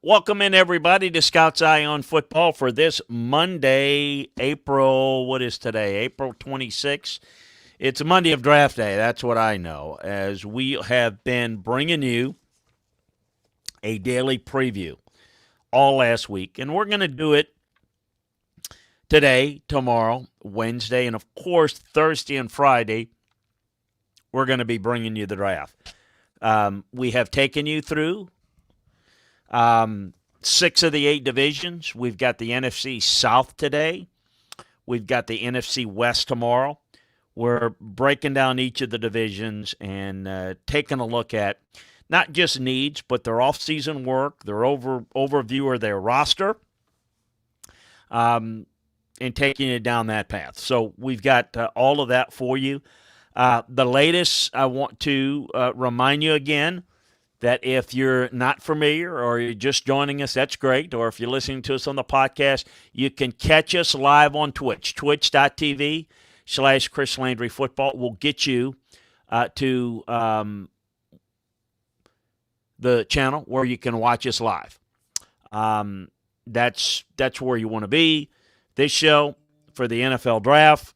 Welcome in, everybody, to Scout's Eye on Football for this Monday, what is today? April 26th. It's a Monday of draft day. That's what I know, as we have been bringing you a daily preview all last week. And we're going to do it today, tomorrow, Wednesday, and, of course, Thursday and Friday. We're going to be bringing you the draft. We have taken you through 6 of the 8 divisions. We've got the NFC South today. We've got the NFC West tomorrow. We're breaking down each of the divisions and taking a look at not just needs, but their off-season work, their overview of their roster, and taking it down that path. So we've got all of that for you. The latest, I want to remind you again, that if you're not familiar or you're just joining us, that's great. Or if you're listening to us on the podcast, you can catch us live on Twitch, twitch.tv/Chris Landry Football. We'll get you to the channel where you can watch us live. That's where you want to be. This show for the NFL Draft,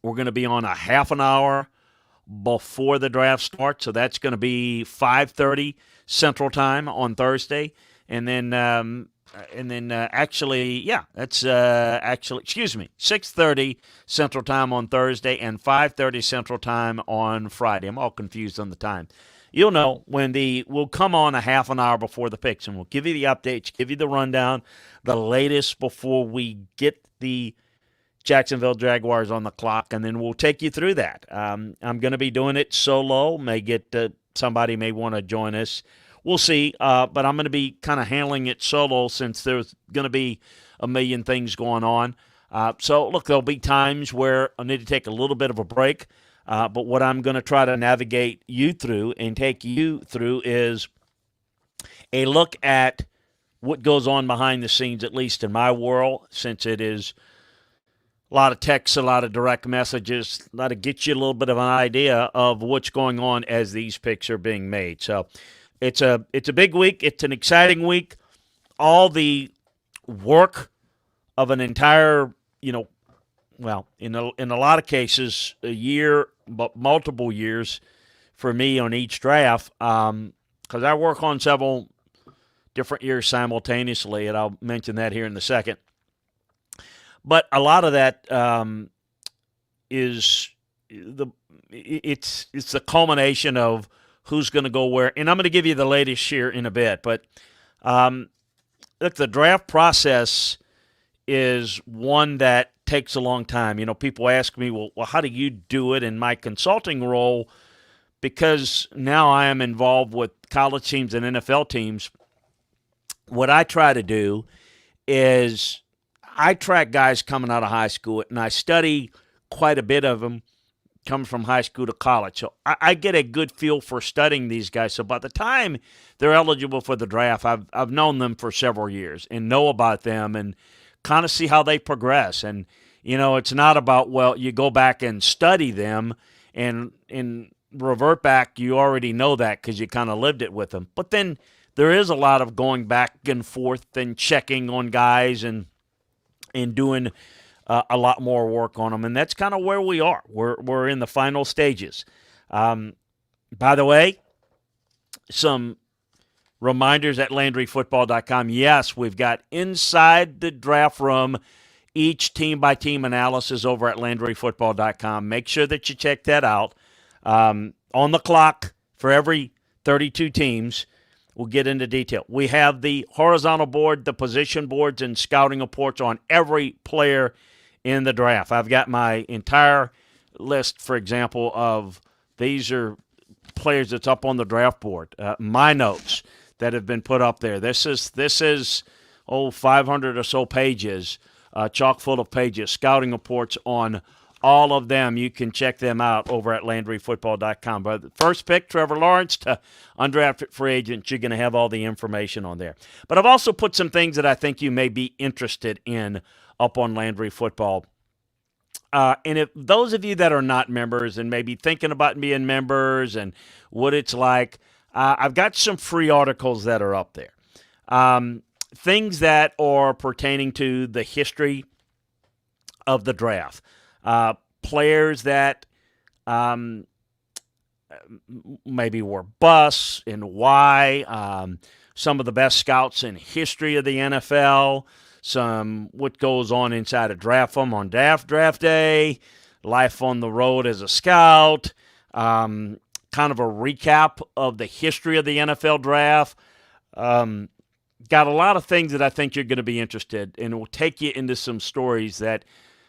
we're going to be on a half an hour before the draft starts, so that's going to be 5:30 Central Time on Thursday, and then actually 6:30 Central Time on Thursday and 5:30 Central Time on Friday. I'm all confused on the time. You'll know when we'll come on a half an hour before the picks, and we'll give you the updates, give you the rundown, the latest before we get the Jacksonville Jaguars on the clock, and then we'll take you through that. I'm going to be doing it solo. Somebody may want to join us. We'll see, but I'm going to be kind of handling it solo since there's going to be a million things going on. So, look, there'll be times where I need to take a little bit of a break, but what I'm going to try to navigate you through and take you through is a look at what goes on behind the scenes, at least in my world, since it is a lot of texts, a lot of direct messages, a lot to get you a little bit of an idea of what's going on as these picks are being made. So it's a big week. It's an exciting week. All the work of an entire, in a lot of cases, a year, but multiple years for me on each draft, because I work on several different years simultaneously, and I'll mention that here in a second. But a lot of that is the culmination of who's going to go where. And I'm going to give you the latest here in a bit. But look, the draft process is one that takes a long time. People ask me, well, how do you do it in my consulting role? Because now I am involved with college teams and NFL teams. What I try to do is I track guys coming out of high school, and I study quite a bit of them coming from high school to college. So I get a good feel for studying these guys. So by the time they're eligible for the draft, I've known them for several years and know about them and kind of see how they progress. And, it's not about, well, you go back and study them and revert back. You already know that because you kind of lived it with them. But then there is a lot of going back and forth and checking on guys and doing a lot more work on them. And that's kind of where we are. We're in the final stages. By the way, some reminders at LandryFootball.com. Yes, we've got Inside the Draft Room, each team-by-team analysis over at LandryFootball.com. Make sure that you check that out. On the clock for every 32 teams. We'll get into detail. We have the horizontal board, the position boards, and scouting reports on every player in the draft. I've got my entire list, for example, of these are players that's up on the draft board. My notes that have been put up there. This is 500 or so pages, chock full of pages, scouting reports on all of them. You can check them out over at LandryFootball.com. But the first pick, Trevor Lawrence, to undrafted free agents, you're going to have all the information on there. But I've also put some things that I think you may be interested in up on Landry Football. And if those of you that are not members and maybe thinking about being members and what it's like, I've got some free articles that are up there. things that are pertaining to the history of the draft. Players that maybe were busts and why. Some of the best scouts in history of the NFL. Some what goes on inside a draft room on draft day. Life on the road as a scout. Kind of a recap of the history of the NFL draft. Got a lot of things that I think you're going to be interested in. It will take you into some stories that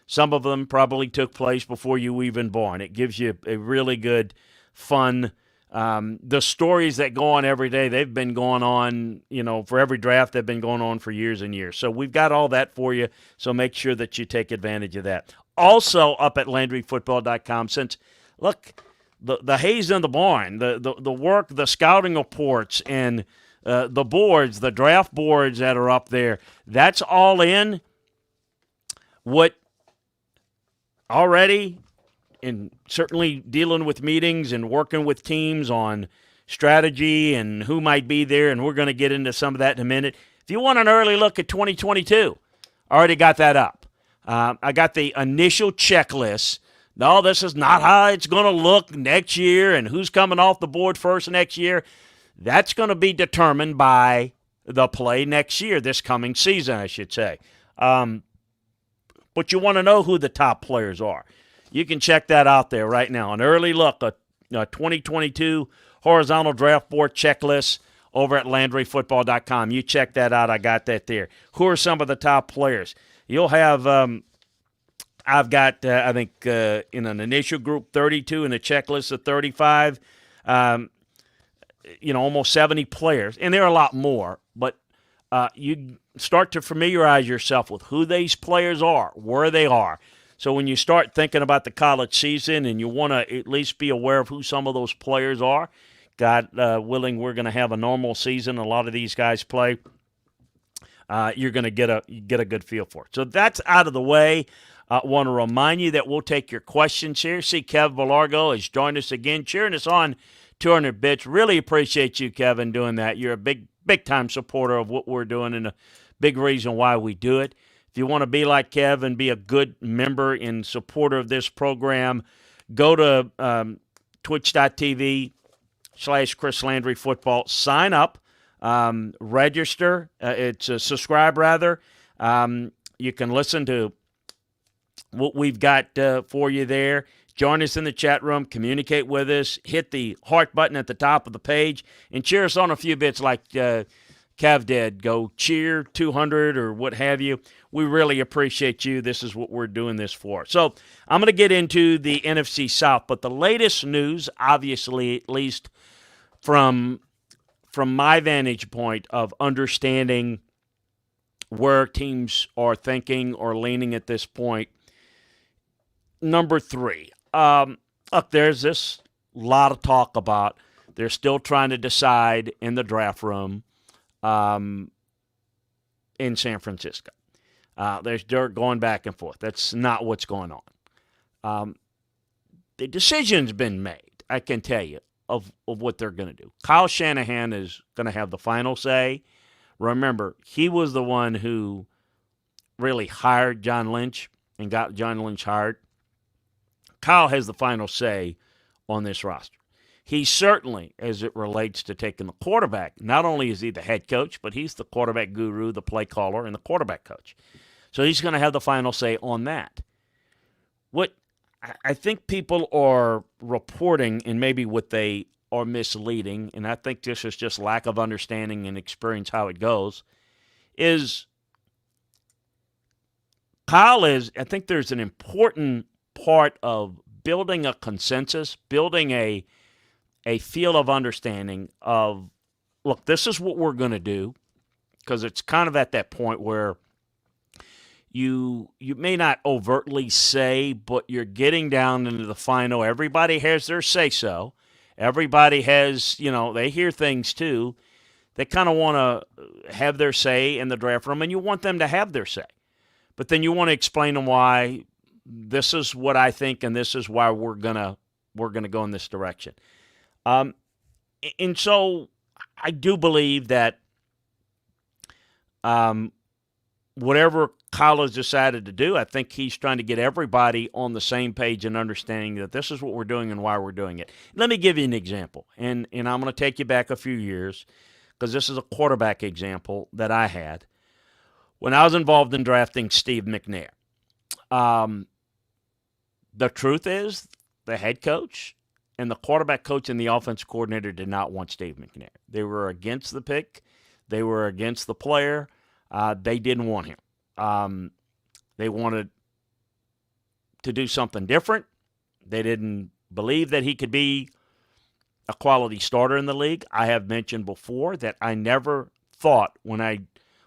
some of them probably took place before you were even born. It gives you a really good, fun, the stories that go on every day, they've been going on, for every draft, they've been going on for years and years. So we've got all that for you, so make sure that you take advantage of that. Also up at LandryFootball.com, since, look, the hay's in the barn, the work, the scouting reports, and the boards, the draft boards that are up there, that's all in. What already, and certainly dealing with meetings and working with teams on strategy and who might be there, and we're going to get into some of that in a minute. If you want an early look at 2022, I already got that up. I got the initial checklist. No, this is not how it's going to look next year and who's coming off the board first next year. That's going to be determined by the play next year, this coming season, I should say. But you want to know who the top players are. You can check that out there right now. An early look, a 2022 horizontal draft board checklist over at LandryFootball.com. You check that out. I got that there. Who are some of the top players? You'll have, I've got, I think, in an initial group, 32, in a checklist of 35, almost 70 players. And there are a lot more, but you start to familiarize yourself with who these players are, where they are. So when you start thinking about the college season and you want to at least be aware of who some of those players are, God willing, we're going to have a normal season. A lot of these guys play. You're going to get a good feel for it. So that's out of the way. I want to remind you that we'll take your questions here. See, Kev Villargo has joined us again, cheering us on 200 bits. Really appreciate you, Kevin, doing that. You're a big-time supporter of what we're doing and a big reason why we do it. If you want to be like Kev and be a good member and supporter of this program, go to twitch.tv/Chris Landry Football. Sign up, register. Subscribe, rather. You can listen to what we've got for you there. Join us in the chat room. Communicate with us. Hit the heart button at the top of the page and cheer us on a few bits like Kev did. Go cheer 200 or what have you. We really appreciate you. This is what we're doing this for. So I'm going to get into the NFC South, but the latest news, obviously, at least from my vantage point of understanding where teams are thinking or leaning at this point, number 3. Look, there's this lot of talk about they're still trying to decide in the draft room in San Francisco. There's dirt going back and forth. That's not what's going on. The decision's been made, I can tell you, of what they're going to do. Kyle Shanahan is going to have the final say. Remember, he was the one who really hired John Lynch and got John Lynch hired. Kyle has the final say on this roster. He certainly, as it relates to taking the quarterback, not only is he the head coach, but he's the quarterback guru, the play caller, and the quarterback coach. So he's going to have the final say on that. What I think people are reporting, and maybe what they are misleading, and I think this is just lack of understanding and experience how it goes, is Kyle is, I think there's an important part of building a consensus, building a feel of understanding of, look, this is what we're going to do, because it's kind of at that point where you may not overtly say, but you're getting down into the final. Everybody has their say-so. Everybody has, they hear things too. They kind of want to have their say in the draft room, and you want them to have their say. But then you want to explain to them why this is what I think, and this is why we're gonna go in this direction. And so I do believe that whatever Kyle has decided to do, I think he's trying to get everybody on the same page and understanding that this is what we're doing and why we're doing it. Let me give you an example, and I'm going to take you back a few years because this is a quarterback example that I had when I was involved in drafting Steve McNair. The truth is, the head coach and the quarterback coach and the offensive coordinator did not want Steve McNair. They were against the pick. They were against the player. They didn't want him. They wanted to do something different. They didn't believe that he could be a quality starter in the league. I have mentioned before that I never thought when I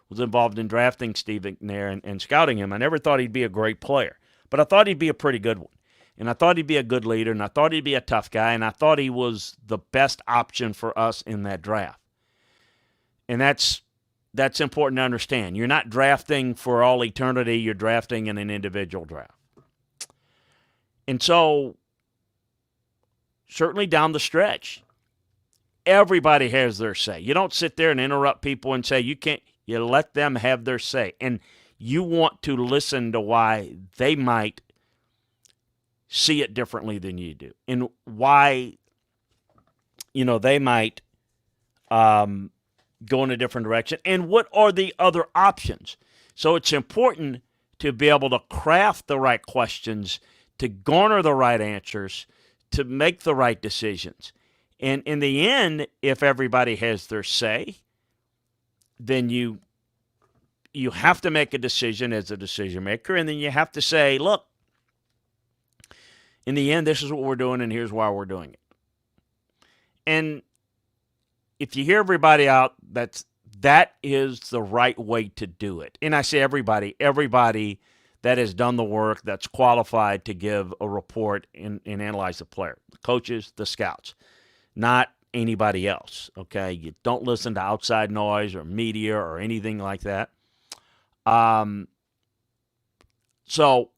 was involved in drafting Steve McNair and scouting him, I never thought he'd be a great player. But I thought he'd be a pretty good one. And I thought he'd be a good leader, and I thought he'd be a tough guy, and I thought he was the best option for us in that draft. And that's important to understand. You're not drafting for all eternity. You're drafting in an individual draft. And so, certainly down the stretch, everybody has their say. You don't sit there and interrupt people and say, you can't. You let them have their say. And you want to listen to why they might see it differently than you do, and why, they might go in a different direction, and what are the other options. So it's important to be able to craft the right questions, to garner the right answers, to make the right decisions. And in the end, if everybody has their say, then you have to make a decision as a decision maker, and then you have to say, look, in the end, this is what we're doing, and here's why we're doing it. And if you hear everybody out, that is the right way to do it. And I say everybody that has done the work, that's qualified to give a report and analyze the player. The coaches, the scouts, not anybody else, okay? You don't listen to outside noise or media or anything like that. So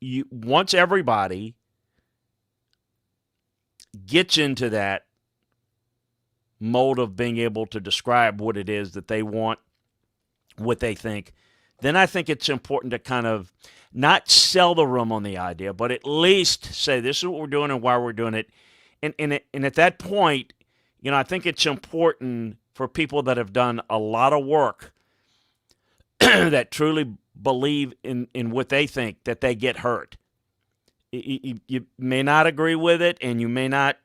once everybody gets into that mode of being able to describe what it is that they want, what they think, then I think it's important to kind of not sell the room on the idea, but at least say this is what we're doing and why we're doing it. And at that point, I think it's important for people that have done a lot of work that truly believe in what they think, that they get heard. You may not agree with it, and you may not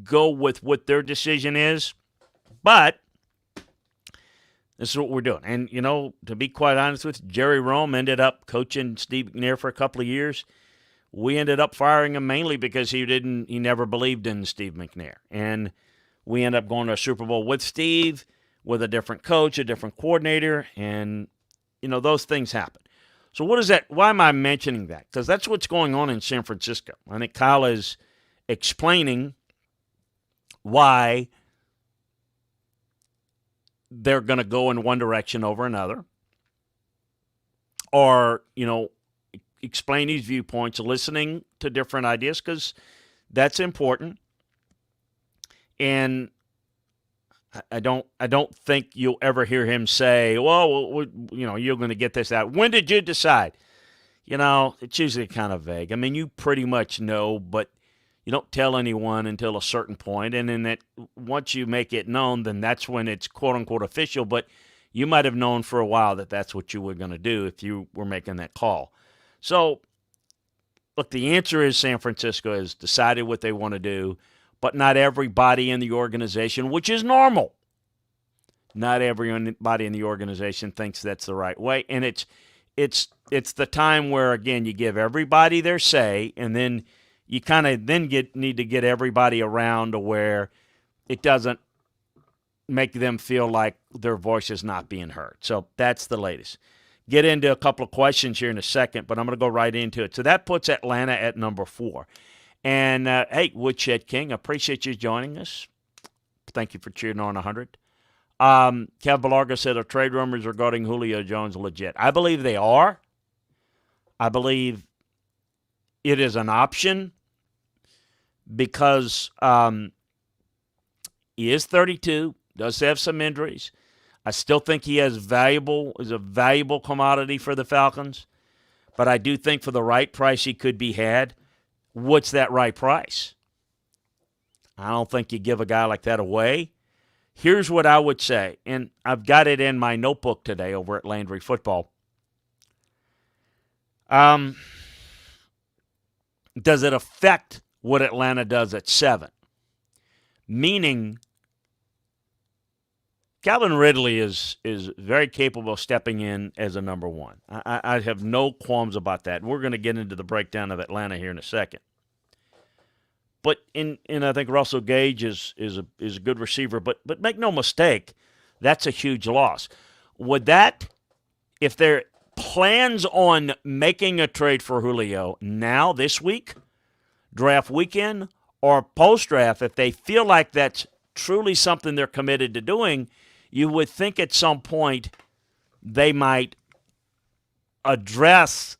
go with what their decision is, but this is what we're doing. And, to be quite honest with you, Jerry Rome ended up coaching Steve McNair for a couple of years. We ended up firing him mainly because he never believed in Steve McNair. And we ended up going to a Super Bowl with Steve, with a different coach, a different coordinator, and, those things happen. So what is that? Why am I mentioning that? Because that's what's going on in San Francisco. I think Kyle is explaining why they're going to go in one direction over another, or, explain these viewpoints, listening to different ideas, because that's important. And I don't think you'll ever hear him say, well, you're going to get this out. When did you decide? It's usually kind of vague. I mean, you pretty much know, but you don't tell anyone until a certain point. And then that once you make it known, then that's when it's quote-unquote official. But you might have known for a while that that's what you were going to do if you were making that call. So, look, the answer is San Francisco has decided what they want to do. But not everybody in the organization, which is normal. Not everybody in the organization thinks that's the right way. And it's the time where, again, you give everybody their say, and then you kind of need to get everybody around to where it doesn't make them feel like their voice is not being heard. So that's the latest. Get into a couple of questions here in a second, but I'm going to go right into it. So that puts Atlanta at number 4. And, hey, Woodshed King, appreciate you joining us. Thank you for cheering on 100. Kev Belarga said, are trade rumors regarding Julio Jones legit? I believe they are. I believe it is an option because he is 32, does have some injuries. I still think he is a valuable commodity for the Falcons, but I do think for the right price he could be had. What's that right price? I don't think you give a guy like that away. Here's what I would say, and I've got it in my notebook today over at Landry Football. Does it affect what Atlanta does at 7? Meaning, Calvin Ridley is very capable of stepping in as a number 1. I have no qualms about that. We're going to get into the breakdown of Atlanta here in a second. But I think Russell Gage is a good receiver. But make no mistake, that's a huge loss. Would that, if there plans on making a trade for Julio now this week, draft weekend, or post-draft, if they feel like that's truly something they're committed to doing, you would think at some point they might address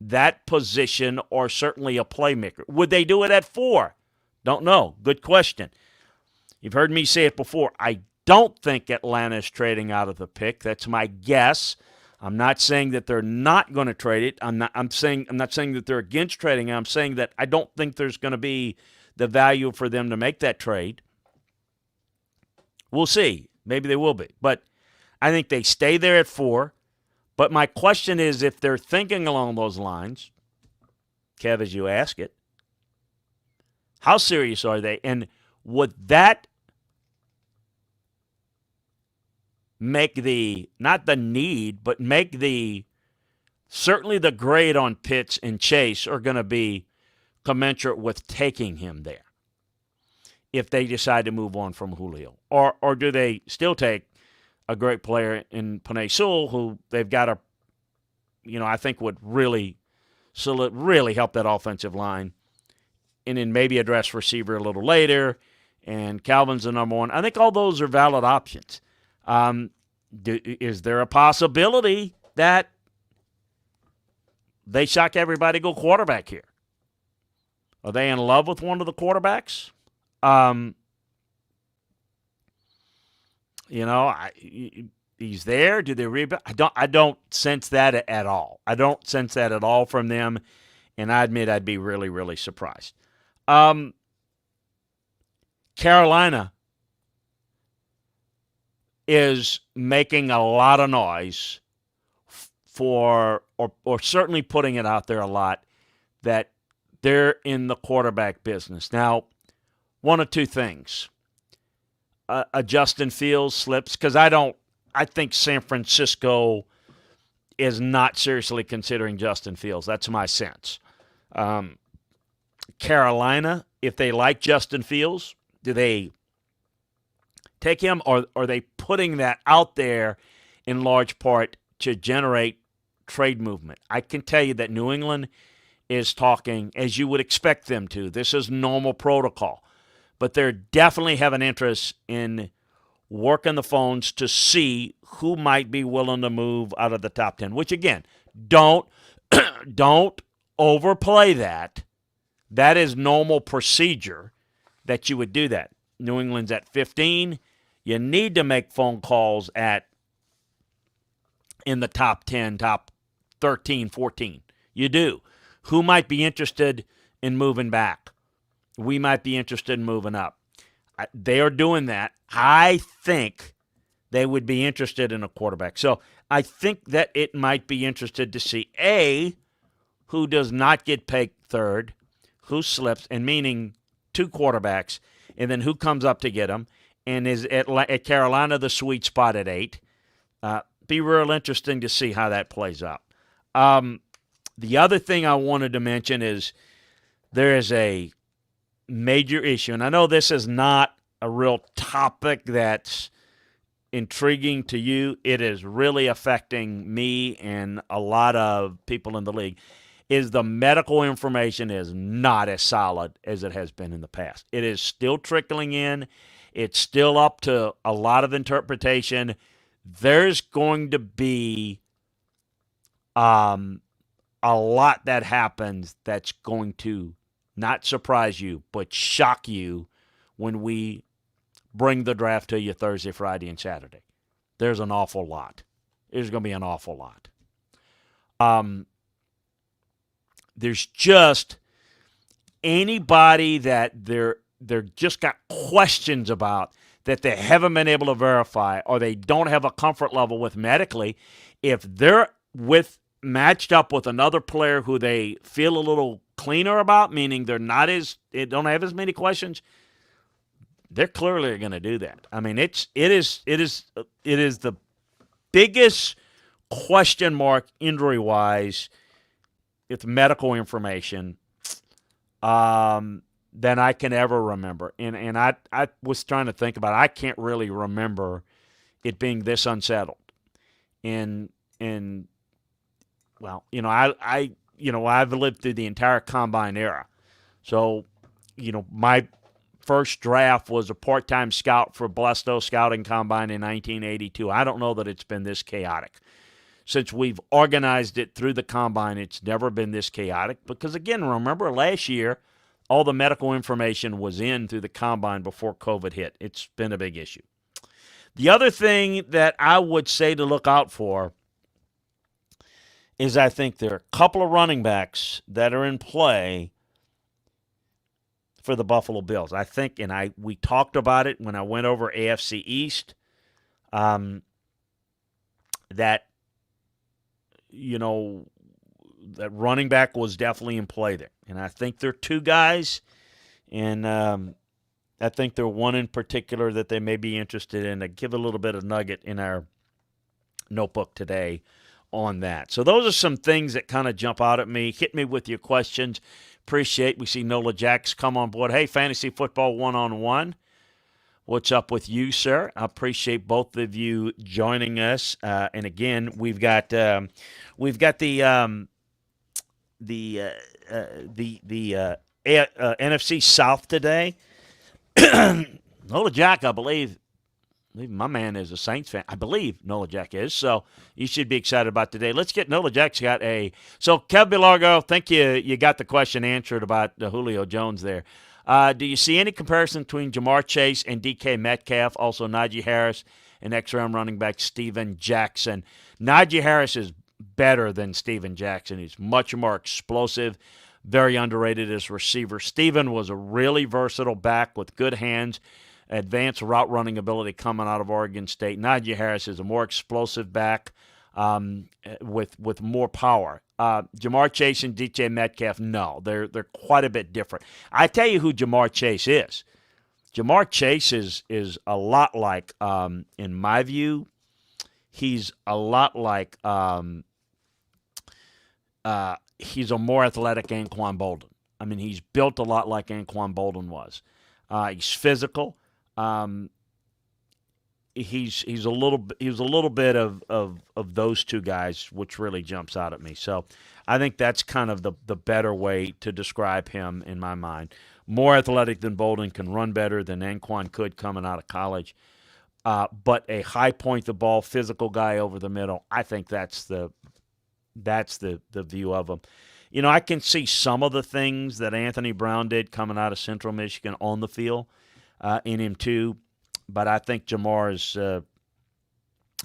that position or certainly a playmaker. Would they do it at 4? Don't know. Good question. You've heard me say it before. I don't think Atlanta is trading out of the pick. That's my guess. I'm not saying that they're not going to trade it. I'm not saying that they're against trading. I'm saying that I don't think there's going to be the value for them to make that trade. We'll see. Maybe they will be. But I think they stay there at 4. But my question is, if they're thinking along those lines, Kev, as you ask it, how serious are they? And would that make not the need, but make certainly the grade on Pitts and Chase are going to be commensurate with taking him there if they decide to move on from Julio? Or do they still take a great player in Penei Sewell, who they've got I think would really help that offensive line, and then maybe address receiver a little later, and Calvin's the number 1. I think all those are valid options. Is there a possibility that they shock everybody, go quarterback here? Are they in love with one of the quarterbacks? He's there. Do they rebound? I don't sense that at all. I don't sense that at all from them, and I admit I'd be really, really surprised. Carolina is making a lot of noise or certainly putting it out there a lot that they're in the quarterback business. Now, one of two things. A Justin Fields slips, because I think San Francisco is not seriously considering Justin Fields. That's my sense. Carolina, if they like Justin Fields, do they take him, or are they putting that out there in large part to generate trade movement? I can tell you that New England is talking, as you would expect them to. This is normal protocol. But they definitely have an interest in working the phones to see who might be willing to move out of the top 10, which, again, don't overplay that. That is normal procedure that you would do that. New England's at 15. You need to make phone calls in the top 10, top 13, 14. You do. Who might be interested in moving back? We might be interested in moving up. They are doing that. I think they would be interested in a quarterback. So I think that it might be interested to see, A, who does not get picked 3rd, who slips, and meaning 2 quarterbacks, and then who comes up to get them, and is at Carolina the sweet spot at 8. Be real interesting to see how that plays out. The other thing I wanted to mention is there is a major issue, and I know this is not a real topic that's intriguing to you. It is really affecting me and a lot of people in the league. Is the medical information is not as solid as it has been in the past. It is still trickling in. It's still up to a lot of interpretation. There's going to be a lot that happens that's going to not surprise you, but shock you when we bring the draft to you Thursday, Friday, and Saturday. there's an awful lot. There's going to be an awful lot. There's just anybody that they're just got questions about that they haven't been able to verify or they don't have a comfort level with medically. If they're matched up with another player who they feel a little cleaner about, meaning they don't have as many questions, they're clearly going to do that. I mean, it is the biggest question mark injury-wise with medical information than I can ever remember. And I was trying to think about it. I can't really remember it being this unsettled. And well, I've lived through the entire combine era. So, my first draft was a part-time scout for Blesto Scouting Combine in 1982. I don't know that it's been this chaotic. Since we've organized it through the combine, it's never been this chaotic because, again, remember last year, all the medical information was in through the combine before COVID hit. It's been a big issue. The other thing that I would say to look out for is I think there are a couple of running backs that are in play for the Buffalo Bills. I think, and we talked about it when I went over AFC East, that running back was definitely in play there. And I think there are two guys, and I think there are one in particular that they may be interested in. I give a little bit of nugget in our notebook today on that. So those are some things that kind of jump out at me. Hit me with your questions. Appreciate. We see Nola Jacks come on board. Hey, Fantasy Football 1-on-1. What's up with you, sir? I appreciate both of you joining us. And again, we've got the NFC South today. Nola Jack, I believe my man is a Saints fan. I believe Nola Jack is. So you should be excited about today. Let's get Nola Jack's got a. So Kev Bilargo, think you got the question answered about the Julio Jones there. Do you see any comparison between Jamar Chase and DK Metcalf? Also Najee Harris and XRM running back Steven Jackson. Najee Harris is better than Steven Jackson. He's much more explosive, very underrated as receiver. Steven was a really versatile back with good hands, advanced route running ability coming out of Oregon State. Najee Harris is a more explosive back with more power. Jamar Chase and DK Metcalf, no, they're quite a bit different. I tell you who Jamar Chase is. Jamar Chase is a lot like, in my view, he's a lot like he's a more athletic Anquan Bolden. I mean, he's built a lot like Anquan Bolden was. He's physical. He's a little bit of those two guys, which really jumps out at me. So I think that's kind of the better way to describe him in my mind. More athletic than Bolden, can run better than Anquan could coming out of college. But a high point the ball, physical guy over the middle. I think that's the view of him. I can see some of the things that Anthony Brown did coming out of Central Michigan on the field in him too. But I think Jamar is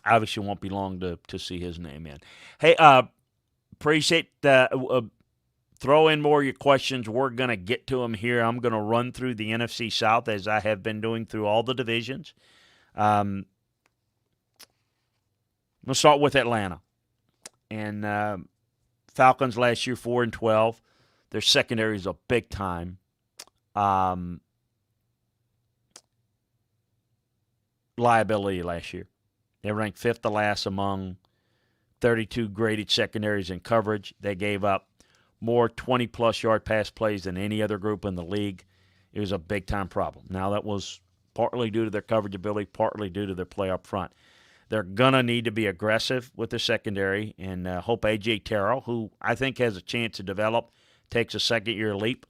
obviously won't be long to see his name in. Hey, appreciate throw in more of your questions. We're going to get to them here. I'm going to run through the NFC South as I have been doing through all the divisions. Let's start with Atlanta. And Falcons last year 4-12. Their secondary is a big time. Liability last year. They ranked 5th to last among 32 graded secondaries in coverage. They gave up more 20-plus yard pass plays than any other group in the league. It was a big-time problem. Now, that was partly due to their coverage ability, partly due to their play up front. They're going to need to be aggressive with the secondary and hope A.J. Terrell, who I think has a chance to develop, takes a second-year leap.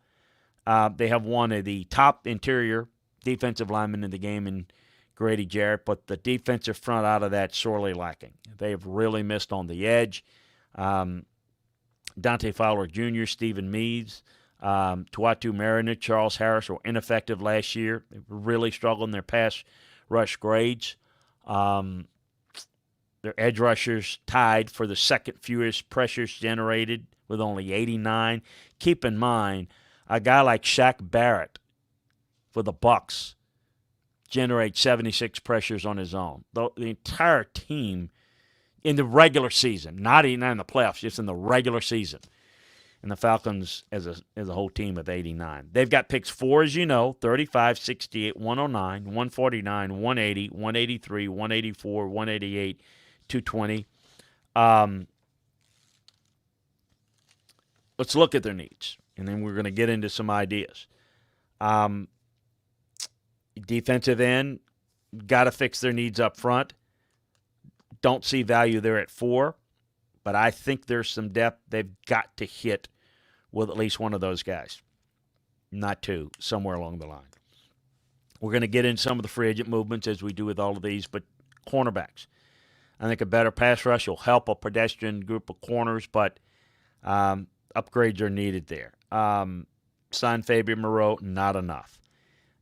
They have one of the top interior defensive linemen in the game in Grady Jarrett, but the defensive front out of that sorely lacking. They've really missed on the edge. Dante Fowler Jr., Stephen Meads, Tuatu Mariner, Charles Harris were ineffective last year. They really struggled in their pass rush grades. Their edge rushers tied for the second fewest pressures generated with only 89. Keep in mind, a guy like Shaq Barrett for the Bucs generates 76 pressures on his own. The entire team in the regular season, not even in the playoffs, just in the regular season. And the Falcons as a whole team of 89. They've got picks 4, as you know, 35, 68, 109, 149, 180, 183, 184, 188, 220. Let's look at their needs, and then we're going to get into some ideas. Defensive end, got to fix their needs up front. Don't see value there at 4, but I think there's some depth they've got to hit with at least one of those guys, not 2, somewhere along the line. We're going to get in some of the free agent movements as we do with all of these, but cornerbacks. I think a better pass rush will help a pedestrian group of corners, but upgrades are needed there. Sign Fabian Moreau, not enough.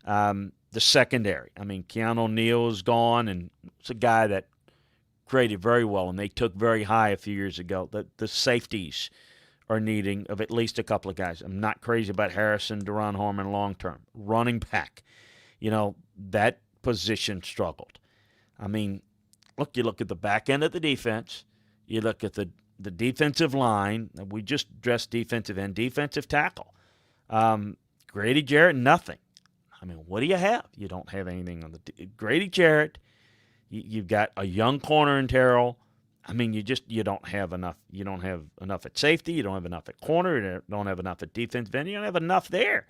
The secondary, I mean, Keanu Neal is gone, and it's a guy that graded very well, and they took very high a few years ago. The safeties are needing of at least a couple of guys. I'm not crazy about Harrison, Deron Harmon long term. Running back, that position struggled. I mean, you look at the back end of the defense. You look at the defensive line. We just addressed defensive end, defensive tackle. Grady Jarrett, nothing. I mean, what do you have? You don't have anything on the Grady Jarrett. You've got a young corner in Terrell. I mean, you don't have enough. You don't have enough at safety. You don't have enough at corner. You don't have enough at defensive end. You don't have enough there.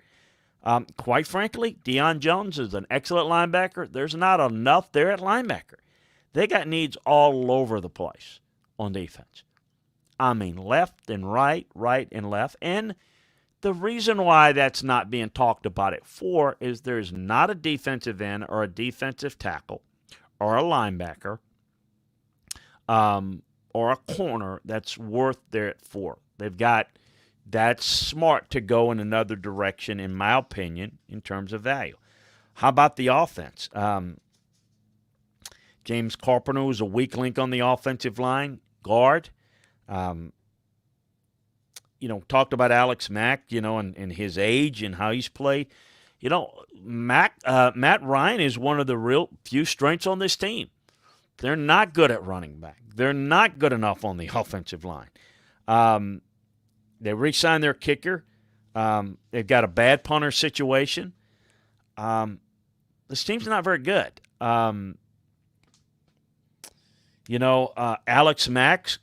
Quite frankly, Deion Jones is an excellent linebacker. There's not enough there at linebacker. They got needs all over the place on defense. I mean, left and right, right and left. And the reason why that's not being talked about at 4 is there's not a defensive end or a defensive tackle or a linebacker or a corner that's worth there at 4. That's smart to go in another direction, in my opinion, in terms of value. How about the offense? James Carpenter was a weak link on the offensive line, guard. Talked about Alex Mack, and his age and how he's played. Matt Ryan is one of the real few strengths on this team. They're not good at running back. They're not good enough on the offensive line. They re-signed their kicker. They've got a bad punter situation. This team's not very good. Alex Mack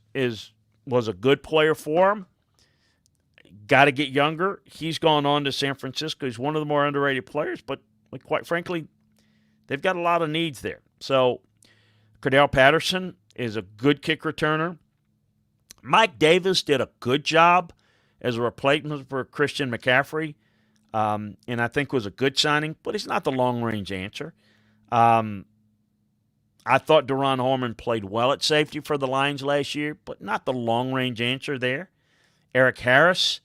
was a good player for him. Got to get younger. He's gone on to San Francisco. He's one of the more underrated players, but quite frankly, they've got a lot of needs there. So, Cordell Patterson is a good kick returner. Mike Davis did a good job as a replacement for Christian McCaffrey, and I think was a good signing, but he's not the long-range answer. I thought Deron Harmon played well at safety for the Lions last year, but not the long-range answer there. Eric Harris,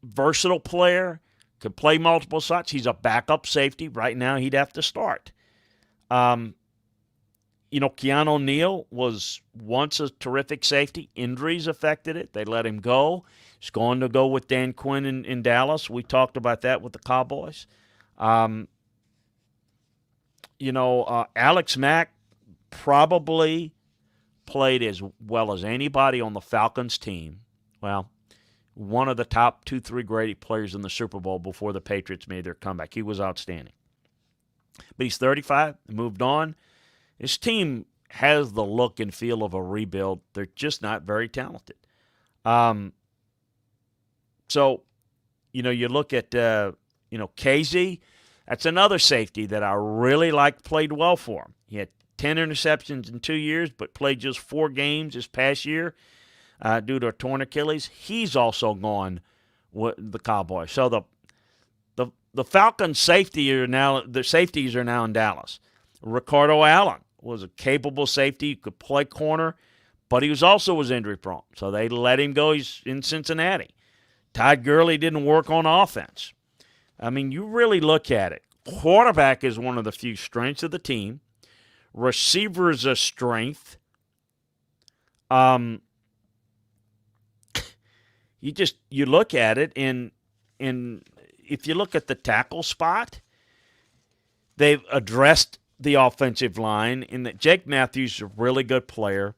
versatile player, can play multiple spots. He's a backup safety. Right now, he'd have to start. Keanu Neal was once a terrific safety. Injuries affected it. They let him go. He's going to go with Dan Quinn in Dallas. We talked about that with the Cowboys. Alex Mack probably played as well as anybody on the Falcons team. Well, one of the top 2-3 graded players in the Super Bowl before the Patriots made their comeback. He was outstanding. But he's 35, moved on. His team has the look and feel of a rebuild. They're just not very talented. You look at, KZ. That's another safety that I really liked, played well for him. He had 10 interceptions in 2 years, but played just 4 games this past year due to a torn Achilles. He's also gone with the Cowboys. So the Falcons' safeties are now in Dallas. Ricardo Allen was a capable safety, could play corner, but he was injury prone. So they let him go. He's in Cincinnati. Todd Gurley didn't work on offense. I mean, you really look at it. Quarterback is one of the few strengths of the team. Receiver is a strength. You look at it, and if you look at the tackle spot, they've addressed the offensive line in that Jake Matthews is a really good player.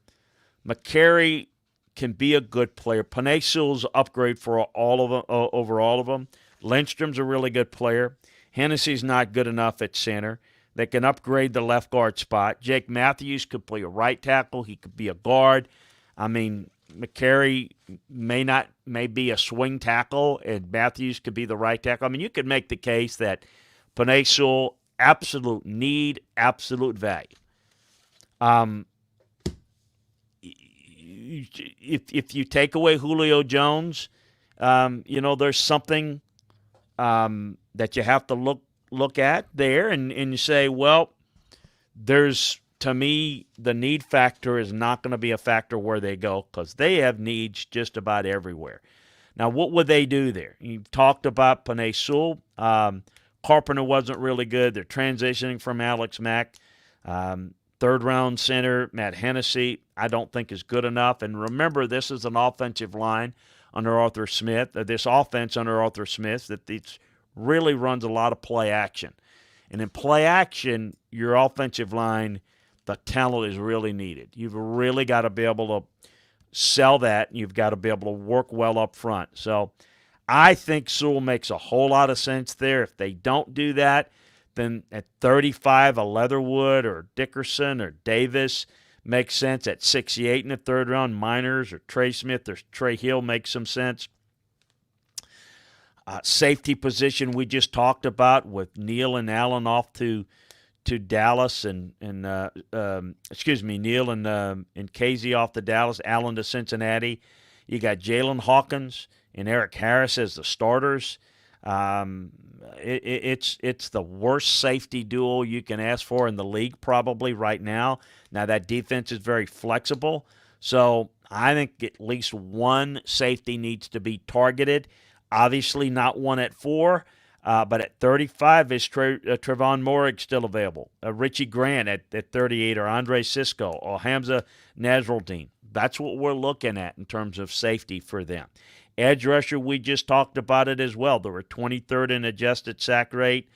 McCary can be a good player. Penei Sewell's upgrade for all of them, over all of them. Lindstrom's a really good player. Hennessy's not good enough at center. They can upgrade the left guard spot. Jake Matthews could play a right tackle. He could be a guard. I mean, McCary may be a swing tackle, and Matthews could be the right tackle. I mean, you could make the case that Penei Sewell, absolute need, absolute value. If you take away Julio Jones, there's something that you have to look at there, and you say, well, to me, the need factor is not going to be a factor where they go because they have needs just about everywhere. Now, what would they do there? You've talked about Penei Sewell. Carpenter wasn't really good. They're transitioning from Alex Mack. Third-round center, Matt Hennessy, I don't think is good enough. And remember, this is an offensive line under Arthur Smith, this offense under Arthur Smith, that it really runs a lot of play action. And in play action, your offensive line, the talent is really needed. You've really got to be able to sell that, and you've got to be able to work well up front. So I think Sewell makes a whole lot of sense there. If they don't do that, then at 35, a Leatherwood or Dickerson or Davis makes sense. At 68 in the third round, Miners or Trey Smith or Trey Hill makes some sense. Safety position we just talked about with Neal and Allen off to Dallas Neal and Casey off to Dallas, Allen to Cincinnati. You got Jalen Hawkins and Eric Harris as the starters. It's the worst safety duo you can ask for in the league probably right now. Now, that defense is very flexible, so I think at least one safety needs to be targeted. Obviously not one at 4, but at 35 is Trevon Moehrig still available. Richie Grant at 38, or Andre Sisco, or Hamza Nasruddin. That's what we're looking at in terms of safety for them. Edge rusher, we just talked about it as well. They were 23rd in adjusted sack rate.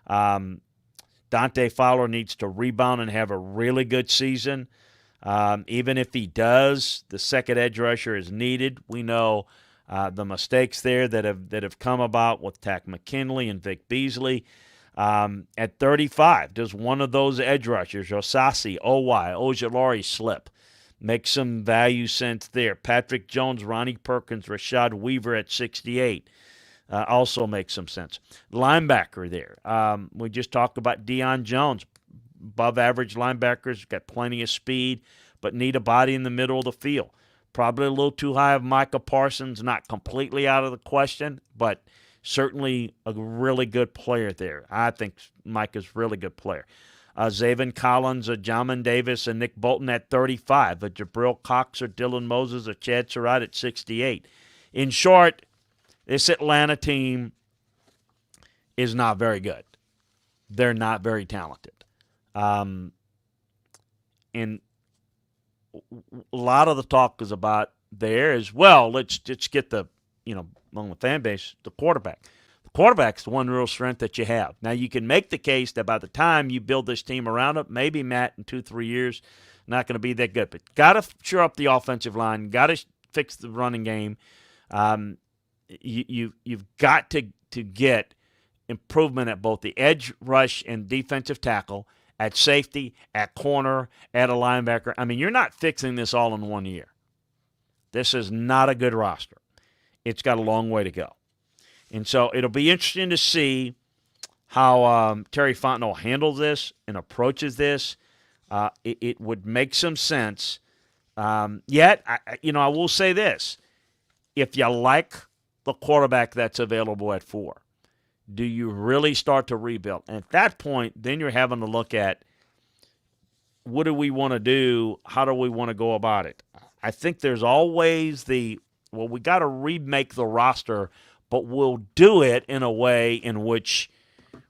Dante Fowler needs to rebound and have a really good season. Even if he does, the second edge rusher is needed. We know the mistakes there that have come about with Tack McKinley and Vic Beasley. At 35, does one of those edge rushers, Osasi, Owy, Ojulari, slip? Make some value sense there. Patrick Jones, Ronnie Perkins, Rashad Weaver at 68 also makes some sense. Linebacker there. We just talked about Deion Jones. Above average linebackers, got plenty of speed, but need a body in the middle of the field. Probably a little too high of Micah Parsons, not completely out of the question, but certainly a really good player there. I think Micah's a really good player. Zaven Collins, Jamin Davis, and Nick Bolton at 35. Jabril Cox, or Dylan Moses, or Chad Surratt at 68. In short, this Atlanta team is not very good. They're not very talented. And a lot of the talk is about there as well. Let's get among the fan base, the quarterback. The quarterback's the one real strength that you have. Now, you can make the case that by the time you build this team around it, maybe Matt in 2-3 years not going to be that good. But got to shore up the offensive line. Got to fix the running game. You've got to get improvement at both the edge rush and defensive tackle, at safety, at corner, at a linebacker. I mean, you're not fixing this all in 1 year. This is not a good roster. It's got a long way to go. And so it'll be interesting to see how Terry Fontenot handles this and approaches this. It would make some sense. Yet, I will say this. If you like the quarterback that's available at 4, do you really start to rebuild? And at that point, then you're having to look at, what do we want to do? How do we want to go about it? I think there's always we got to remake the roster, but we'll do it in a way in which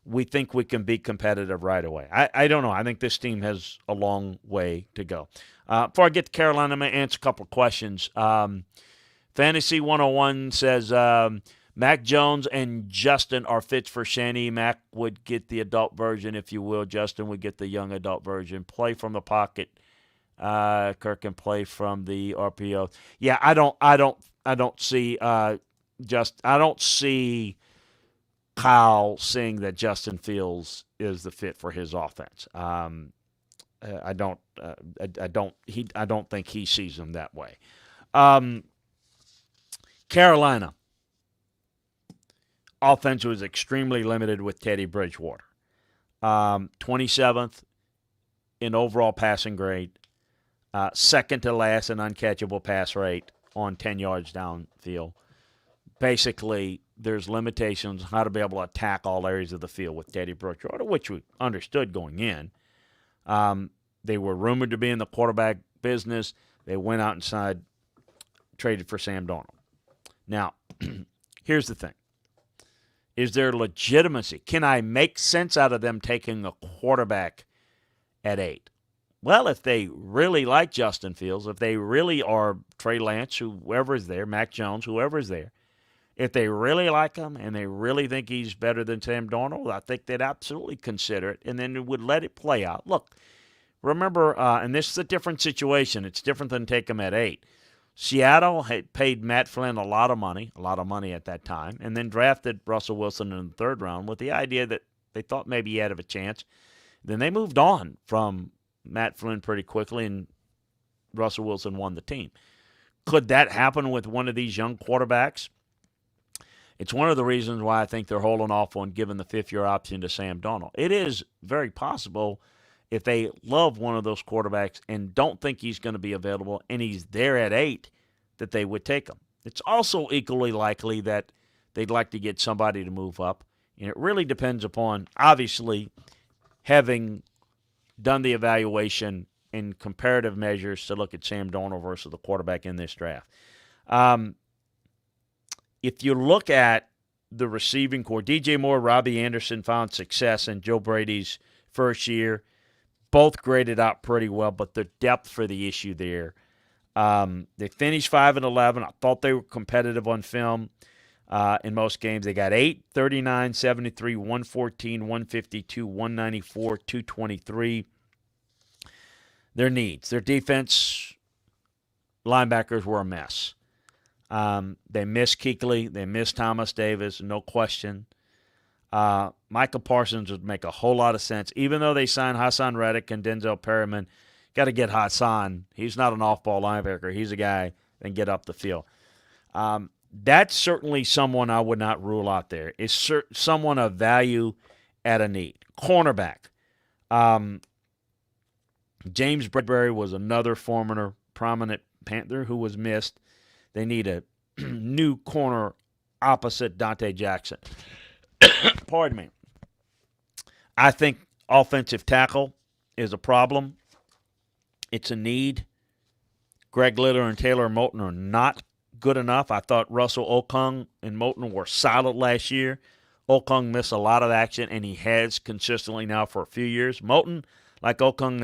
we think we can be competitive right away. I don't know. I think this team has a long way to go. Before I get to Carolina, I'm going to answer a couple of questions. Fantasy 101 says Mac Jones and Justin are fits for Shanny. Mac would get the adult version, if you will. Justin would get the young adult version. Play from the pocket. Kirk can play from the RPO. Yeah, I don't see I don't see Kyle seeing that Justin Fields is the fit for his offense. I don't think he sees him that way. Carolina offense was extremely limited with Teddy Bridgewater. 27th in overall passing grade, second to last in uncatchable pass rate on 10 yards downfield. Basically, there's limitations on how to be able to attack all areas of the field with Teddy Bridgewater, which we understood going in. They were rumored to be in the quarterback business. They went out inside, traded for Sam Darnold. Now, here's the thing. Is there legitimacy? Can I make sense out of them taking a quarterback at 8? Well, if they really like Justin Fields, if they really are Trey Lance, whoever is there, Mac Jones, whoever is there, if they really like him and they really think he's better than Sam Darnold, I think they'd absolutely consider it, and then would let it play out. Look, remember, and this is a different situation. It's different than take him at 8. Seattle had paid Matt Flynn a lot of money at that time, and then drafted Russell Wilson in the 3rd round with the idea that they thought maybe he had a chance. Then they moved on from Matt Flynn pretty quickly, and Russell Wilson won the team. Could that happen with one of these young quarterbacks? It's one of the reasons why I think they're holding off on giving the 5th-year option to Sam Darnold. It is very possible if they love one of those quarterbacks and don't think he's going to be available and he's there at 8, that they would take him. It's also equally likely that they'd like to get somebody to move up. And it really depends upon, obviously, having done the evaluation in comparative measures to look at Sam Darnold versus the quarterback in this draft. If you look at the receiving core, DJ Moore, Robbie Anderson found success in Joe Brady's first year. Both graded out pretty well, but the depth for the issue there. They finished 5-11. I thought they were competitive on film in most games. They got 8, 39, 73, 114, 152, 194, 223. Their needs. Their defense linebackers were a mess. They missed Kuechly. They missed Thomas Davis, no question. Michael Parsons would make a whole lot of sense. Even though they signed Hassan Reddick and Denzel Perryman, got to get Hassan. He's not an off-ball linebacker. He's a guy that can get up the field. That's certainly someone I would not rule out there. It's someone of value at a need. Cornerback. James Bradbury was another former prominent Panther who was missed. They need a new corner opposite Dante Jackson. Pardon me. I think offensive tackle is a problem. It's a need. Greg Litter and Taylor Moton are not good enough. I thought Russell Okung and Moton were solid last year. Okung missed a lot of action, and he has consistently now for a few years. Moton, like Okung,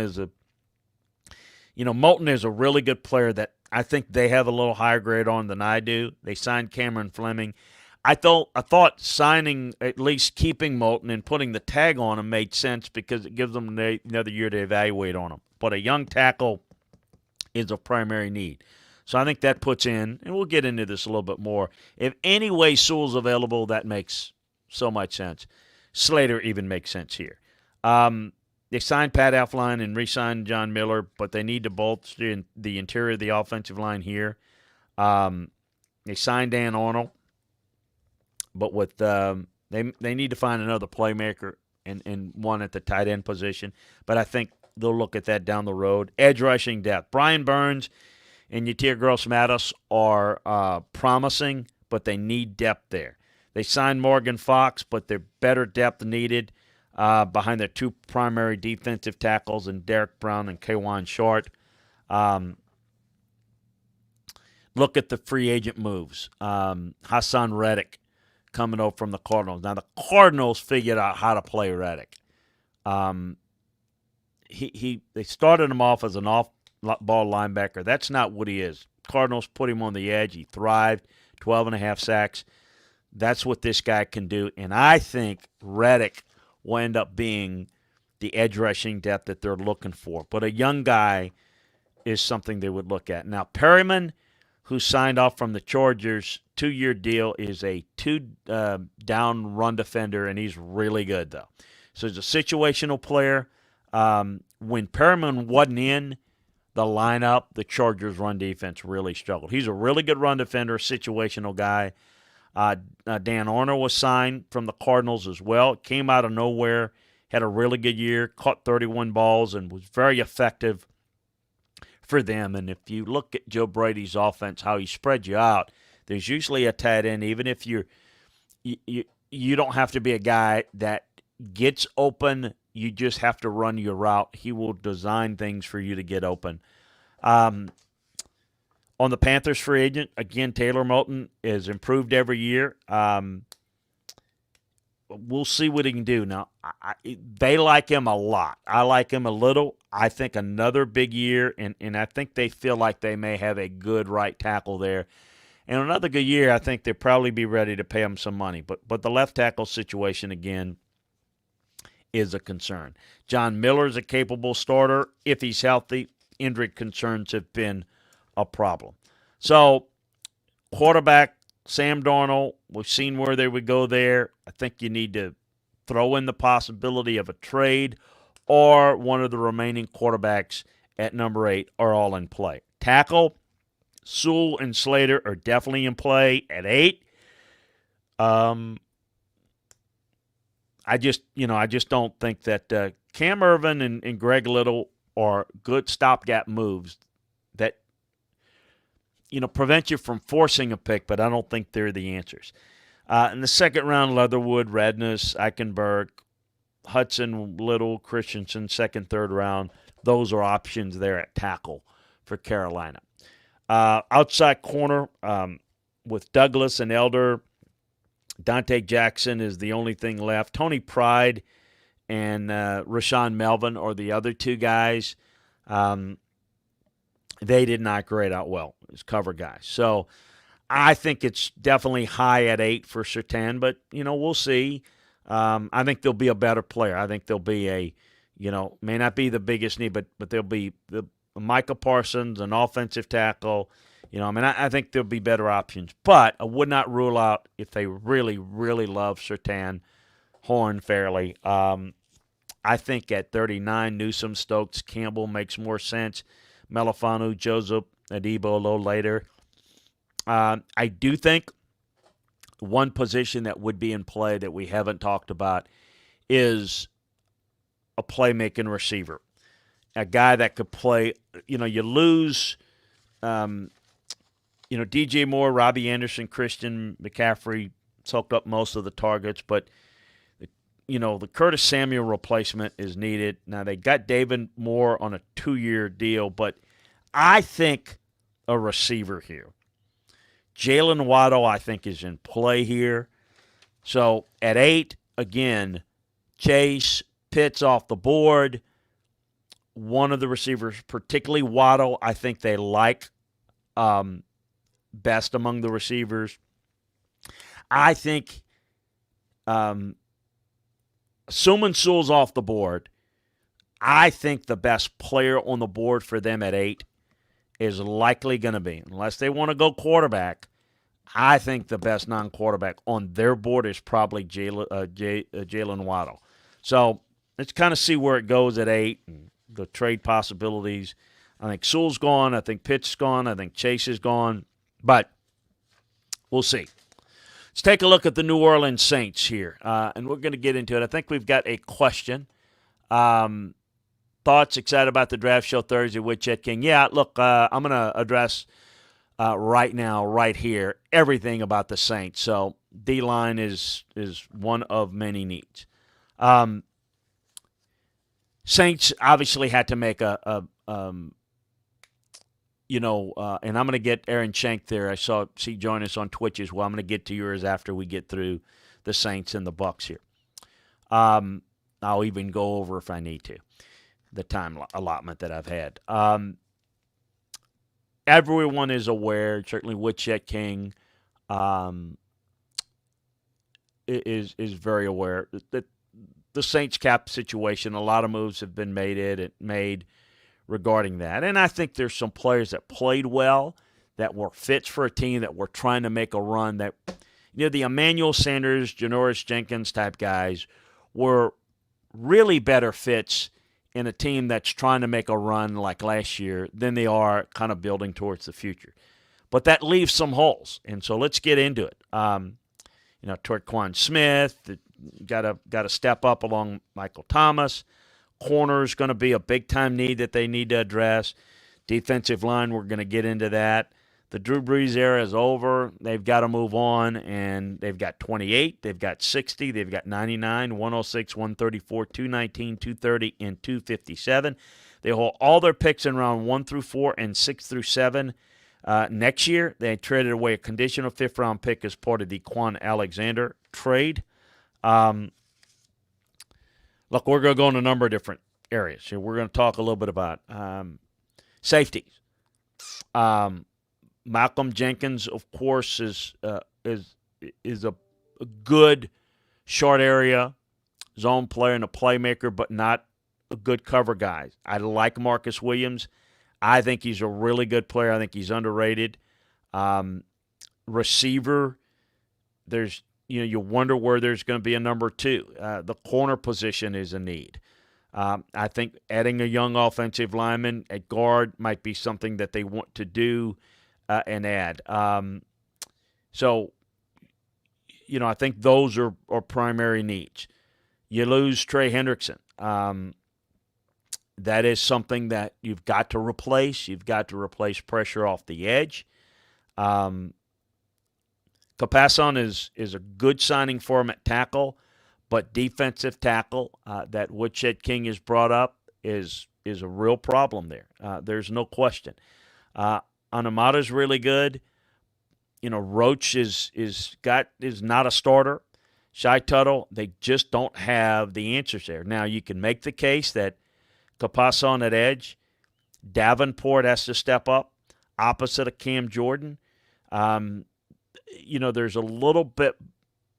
Moton is a really good player that I think they have a little higher grade on than I do. They signed Cameron Fleming. I thought signing, at least keeping Moton and putting the tag on him made sense because it gives them another year to evaluate on him. But a young tackle is a primary need. So I think that puts in, and we'll get into this a little bit more, if any way Sewell's available, that makes so much sense. Slater even makes sense here. They signed Pat Elflein and re-signed John Miller, but they need to bolster the interior of the offensive line here. They signed Dan Arnold, but with they need to find another playmaker and one at the tight end position. But I think they'll look at that down the road. Edge rushing depth. Brian Burns and Yatir Gross-Matos are promising, but they need depth there. They signed Morgan Fox, but there's better depth needed behind their two primary defensive tackles in Derek Brown and K'Wan Short. Look at the free agent moves. Hassan Reddick coming over from the Cardinals. Now, the Cardinals figured out how to play Reddick. They started him off as an off-ball linebacker. That's not what he is. Cardinals put him on the edge. He thrived, 12.5 sacks. That's what this guy can do. And I think Reddick will end up being the edge rushing depth that they're looking for. But a young guy is something they would look at. Now, Perryman, who signed off from the Chargers, 2-year deal, is a two-down run defender, and he's really good, though. So he's a situational player. When Perryman wasn't in the lineup, the Chargers' run defense really struggled. He's a really good run defender, situational guy. Dan Arnold was signed from the Cardinals as well. Came out of nowhere, had a really good year, caught 31 balls, and was very effective for them. And if you look at Joe Brady's offense, how he spreads you out, there's usually a tight end, even if you don't have to be a guy that gets open. You just have to run your route. He will design things for you to get open. On the Panthers free agent, again, Taylor Moton is improved every year. We'll see what he can do. Now, they like him a lot. I like him a little. I think another big year, and I think they feel like they may have a good right tackle there. And another good year, I think they'll probably be ready to pay him some money. But the left tackle situation, again, is a concern. John Miller is a capable starter if he's healthy. Injury concerns have been a problem. So, quarterback, Sam Darnold, we've seen where they would go there. I think you need to throw in the possibility of a trade, or one of the remaining quarterbacks at number 8 are all in play. Tackle, Sewell and Slater are definitely in play at 8. I just don't think that Cam Irvin and Greg Little are good stopgap moves that prevent you from forcing a pick, but I don't think they're the answers. In the second round, Leatherwood, Radness, Eichenberg, Hudson, Little, Christensen, second, third round. Those are options there at tackle for Carolina. Outside corner with Douglas and Elder, Dante Jackson is the only thing left. Tony Pride and Rashawn Melvin are the other two guys. They did not grade out well as cover guys. So I think it's definitely high at 8 for Surtain, but, we'll see. I think they'll be a better player. I think they'll be may not be the biggest need, but they'll be the Micah Parsons, an offensive tackle. I think there'll be better options. But I would not rule out, if they really, really love Surtain, Horn fairly. I think at 39, Newsom, Stokes, Campbell makes more sense. Melifanu, Joseph, Adebo a little later. I do think one position that would be in play that we haven't talked about is a playmaking receiver. A guy that could play, you lose, DJ Moore, Robbie Anderson, Christian McCaffrey soaked up most of the targets, but, the Curtis Samuel replacement is needed. Now, they got David Moore on a 2-year deal, but I think a receiver here. Jalen Waddle, I think, is in play here. So, at 8, again, Chase, Pitts off the board. One of the receivers, particularly Waddle, I think they like best among the receivers. I think assuming Sewell's off the board, I think the best player on the board for them at 8 is likely going to be, unless they want to go quarterback, I think the best non-quarterback on their board is probably Jalen Waddle. So let's kind of see where it goes at 8 and the trade possibilities. I think Sewell's gone. I think Pitts is gone. I think Chase is gone. But we'll see. Let's take a look at the New Orleans Saints here, and we're going to get into it. I think we've got a question. Thoughts, excited about the draft show Thursday with Chet King. Yeah, look, I'm going to address right now, right here, everything about the Saints. So D-line is one of many needs. Saints obviously had to make a and I'm going to get Aaron Schenk there. I see join us on Twitch as well. I'm going to get to yours after we get through the Saints and the Bucks here. I'll even go over if I need to the time allotment that I've had. Everyone is aware. Certainly, Woodchet King is very aware that the Saints cap situation. A lot of moves have been made regarding that. And I think there's some players that played well, that were fits for a team, that were trying to make a run, that, the Emmanuel Sanders, Janoris Jenkins type guys were really better fits in a team that's trying to make a run like last year than they are kind of building towards the future. But that leaves some holes, and so let's get into it. Torquan Smith, got to step up along Michael Thomas. Corner is going to be a big-time need that they need to address. Defensive line, we're going to get into that. The Drew Brees era is over. They've got to move on, and they've got 28, they've got 60, they've got 99, 106, 134, 219, 230, and 257. They hold all their picks in round 1 through 4 and 6 through 7. Next year, they traded away a conditional fifth-round pick as part of the Quan Alexander trade. Look, we're going to go in a number of different areas. So we're going to talk a little bit about safeties. Malcolm Jenkins, of course, is a good short area zone player and a playmaker, but not a good cover guy. I like Marcus Williams. I think he's a really good player. I think he's underrated. Receiver, there's you wonder where there's going to be a number 2. The corner position is a need. I think adding a young offensive lineman at guard might be something that they want to do and add. So, I think those are primary needs. You lose Trey Hendrickson. That is something that you've got to replace. You've got to replace pressure off the edge. Capasson is a good signing for him at tackle, but defensive tackle that Woodshed King has brought up is a real problem there. There's no question. Anamata's really good. Roach is not a starter. Shai Tuttle, they just don't have the answers there. Now, you can make the case that Capasson at edge, Davenport has to step up opposite of Cam Jordan. There's a little bit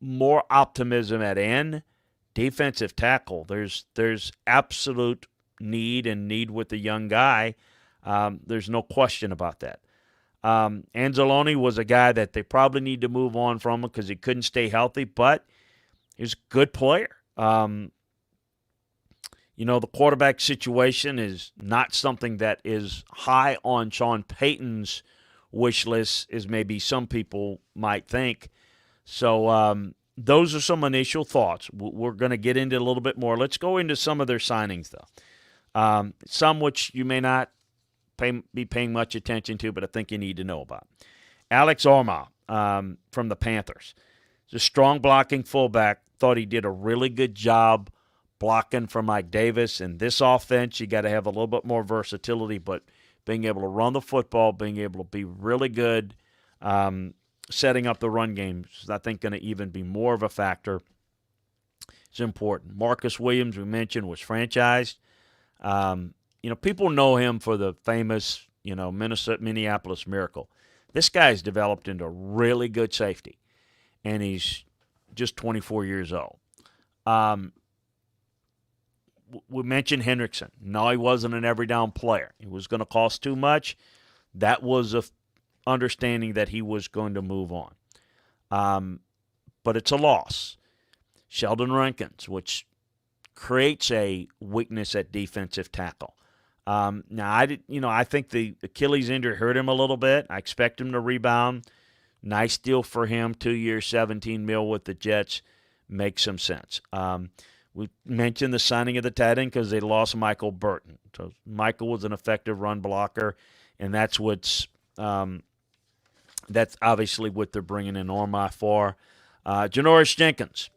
more optimism at end. Defensive tackle, there's absolute need with the young guy. There's no question about that. Anzalone was a guy that they probably need to move on from because he couldn't stay healthy, but he's a good player. The quarterback situation is not something that is high on Sean Payton's wish list as maybe some people might think. So those are some initial thoughts. We're going to get into a little bit more. Let's go into some of their signings, though. Some which you may not be paying much attention to, but I think you need to know about. Alex Armah from the Panthers. He's a strong blocking fullback. Thought he did a really good job blocking for Mike Davis. In this offense, you got to have a little bit more versatility, but being able to run the football, being able to be really good, setting up the run game is, I think, going to even be more of a factor. It's important. Marcus Williams, we mentioned, was franchised. People know him for the famous, Minneapolis Miracle. This guy's developed into a really good safety, and he's just 24 years old. We mentioned Hendrickson. No, he wasn't an every down player. He was going to cost too much. That was a understanding that he was going to move on. But it's a loss. Sheldon Rankins, which creates a weakness at defensive tackle. Now, I think the Achilles injury hurt him a little bit. I expect him to rebound. Nice deal for him. 2 years, $17 million with the Jets. Makes some sense. We mentioned the signing of the tight end because they lost Michael Burton. So Michael was an effective run blocker, and that's obviously what they're bringing in Armah for. Janoris Jenkins.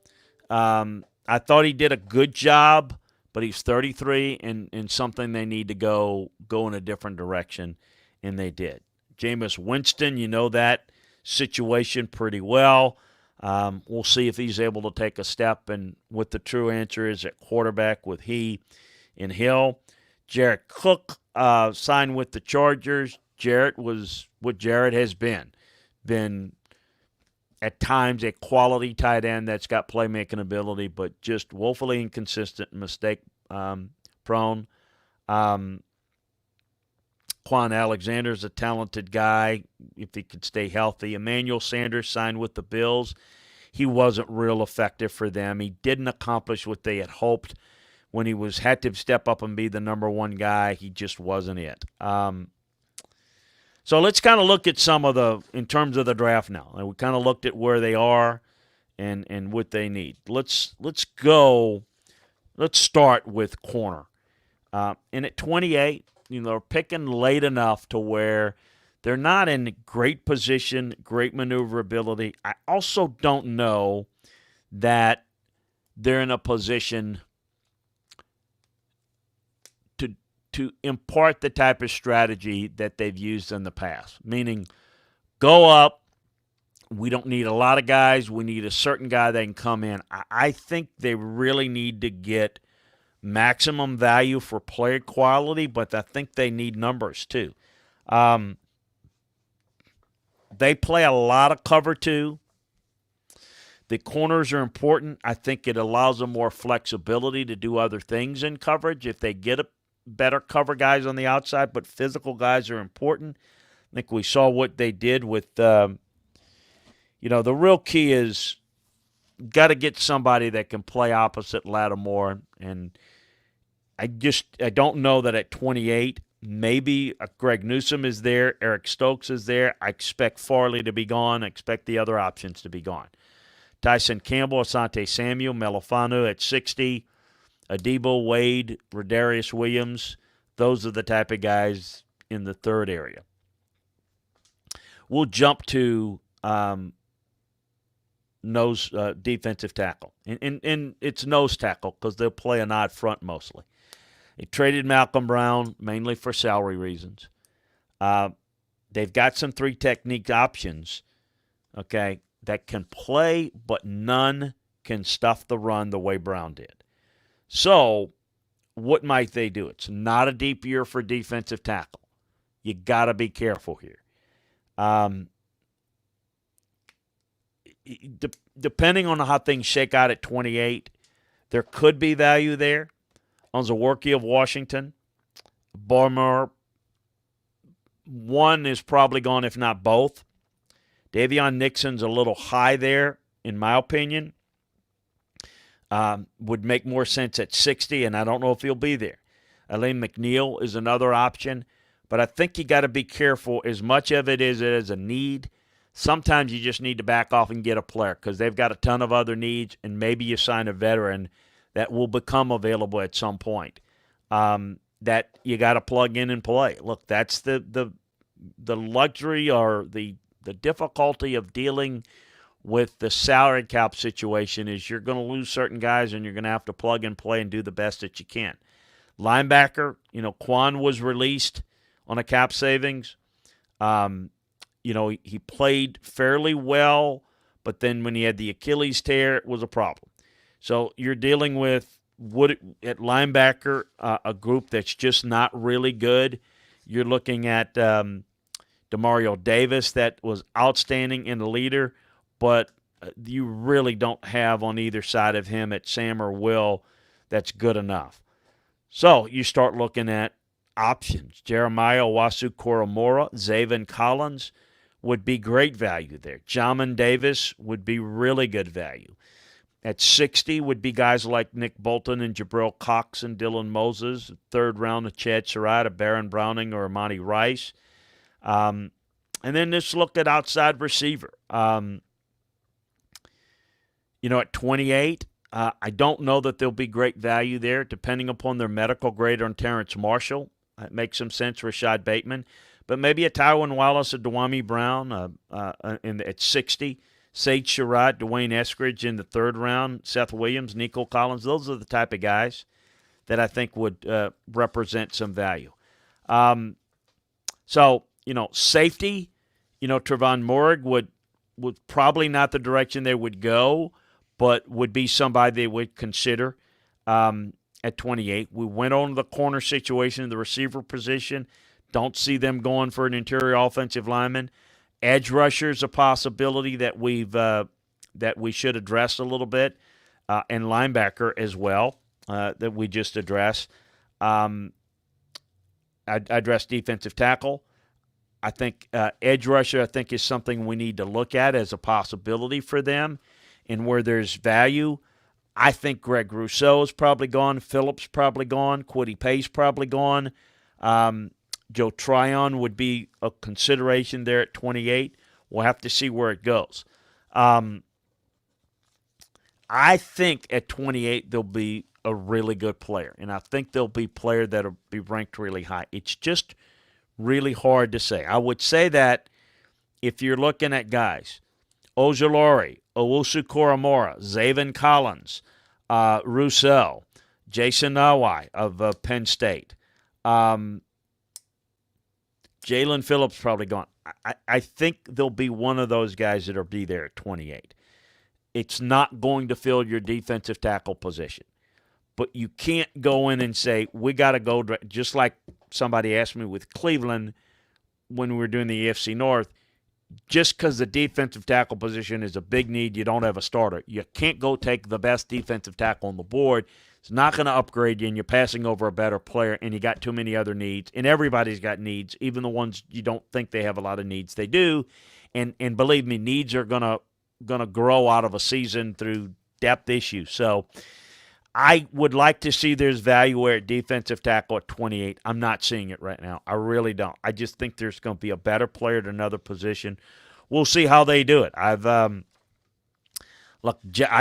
I thought he did a good job, but he's 33 and something they need to go in a different direction. and they did. Jameis Winston, you know that situation pretty well. We'll see if he's able to take a step, and what the true answer is at quarterback with he and Hill. Jarrod Cook signed with the Chargers. Jarrett was what Jarrett has been at times a quality tight end that's got playmaking ability, but just woefully inconsistent, mistake prone. Quan Alexander's a talented guy if he could stay healthy. Emmanuel Sanders signed with the Bills. He wasn't real effective for them. He didn't accomplish what they had hoped when he had to step up and be the number one guy. He just wasn't it. So let's kind of look at in terms of the draft now. And we kind of looked at where they are and what they need. Let's start with corner. And at 28, they're picking late enough to where they're not in great position, great maneuverability. I also don't know that they're in a position to impart the type of strategy that they've used in the past, meaning go up. We don't need a lot of guys. We need a certain guy that can come in. I think they really need to get maximum value for player quality, but I think they need numbers too. They play a lot of cover two. The corners are important. I think it allows them more flexibility to do other things in coverage if they get better cover guys on the outside, but physical guys are important. I think we saw what they did with, the real key is got to get somebody that can play opposite Lattimore, and I don't know that at 28, maybe Greg Newsome is there, Eric Stokes is there. I expect Farley to be gone. I expect the other options to be gone. Tyson Campbell, Asante Samuel, Melifanu at 60, Adebo, Wade, Rodarius Williams. Those are the type of guys in the third area. We'll jump to defensive tackle. And it's nose tackle because they'll play an odd front mostly. They traded Malcolm Brown mainly for salary reasons. They've got some three technique options, okay, that can play, but none can stuff the run the way Brown did. So what might they do? It's not a deep year for defensive tackle. You got to be careful here. Depending on how things shake out at 28, there could be value there. On Zaworski of Washington, Barmore, one is probably gone, if not both. Davion Nixon's a little high there, in my opinion. Would make more sense at 60, and I don't know if he'll be there. Elaine McNeil is another option, but I think you got to be careful. As much of it is as a need, sometimes you just need to back off and get a player because they've got a ton of other needs, and maybe you sign a veteran that will become available at some point that you got to plug in and play. Look, that's the luxury or the difficulty of dealing with the salary cap situation is you're going to lose certain guys and you're going to have to plug and play and do the best that you can. Linebacker, Quan was released on a cap savings. He played fairly well, but then when he had the Achilles tear, it was a problem. So you're dealing with at linebacker, a group that's just not really good. You're looking at Demario Davis that was outstanding and a leader, but you really don't have on either side of him at Sam or Will that's good enough. So you start looking at options. Jeremiah Owusu-Koramoah, Zaven Collins would be great value there. Jamin Davis would be really good value. At 60 would be guys like Nick Bolton and Jabril Cox and Dylan Moses. Third round of Chad Surratt, Baron Browning, or Amani Rice. And then just look at outside receiver. At 28, I don't know that there'll be great value there, depending upon their medical grade on Terrence Marshall. It makes some sense, Rashad Bateman. But maybe a Tywin Wallace, a Dwami Brown at 60. Sage Surratt, Dwayne Eskridge in the third round, Seth Williams, Nico Collins. Those are the type of guys that I think would represent some value. So Safety, Trevon Moehrig would probably not the direction they would go, but would be somebody they would consider at 28. We went on the corner situation in the receiver position. Don't see them going for an interior offensive lineman. Edge rusher is a possibility that we should address a little bit, and linebacker as well that we just addressed. I addressed defensive tackle. I think edge rusher, I think, is something we need to look at as a possibility for them, and where there's value. I think Greg Rousseau is probably gone. Phillips probably gone. Kwity Paye's probably gone. Joe Tryon would be a consideration there at 28. We'll have to see where it goes. I think at 28 there'll be a really good player, and I think there'll be a player that'll be ranked really high. It's just really hard to say. I would say that if you're looking at guys, Ojulari, Owusu-Koramoah, Zaven Collins, Rousseau, Jason Nawai of Penn State, Jalen Phillips probably gone. I think there'll be one of those guys that'll be there at 28. It's not going to fill your defensive tackle position. But you can't go in and say, we got to go, just like somebody asked me with Cleveland when we were doing the AFC North, just because the defensive tackle position is a big need, you don't have a starter. You can't go take the best defensive tackle on the board. It's not going to upgrade you, and you're passing over a better player, and you got too many other needs. And everybody's got needs, even the ones you don't think they have a lot of needs. They do, and believe me, needs are gonna grow out of a season through depth issues. So I would like to see there's value where at defensive tackle at 28. I'm not seeing it right now. I really don't. I just think there's going to be a better player at another position. We'll see how they do it. I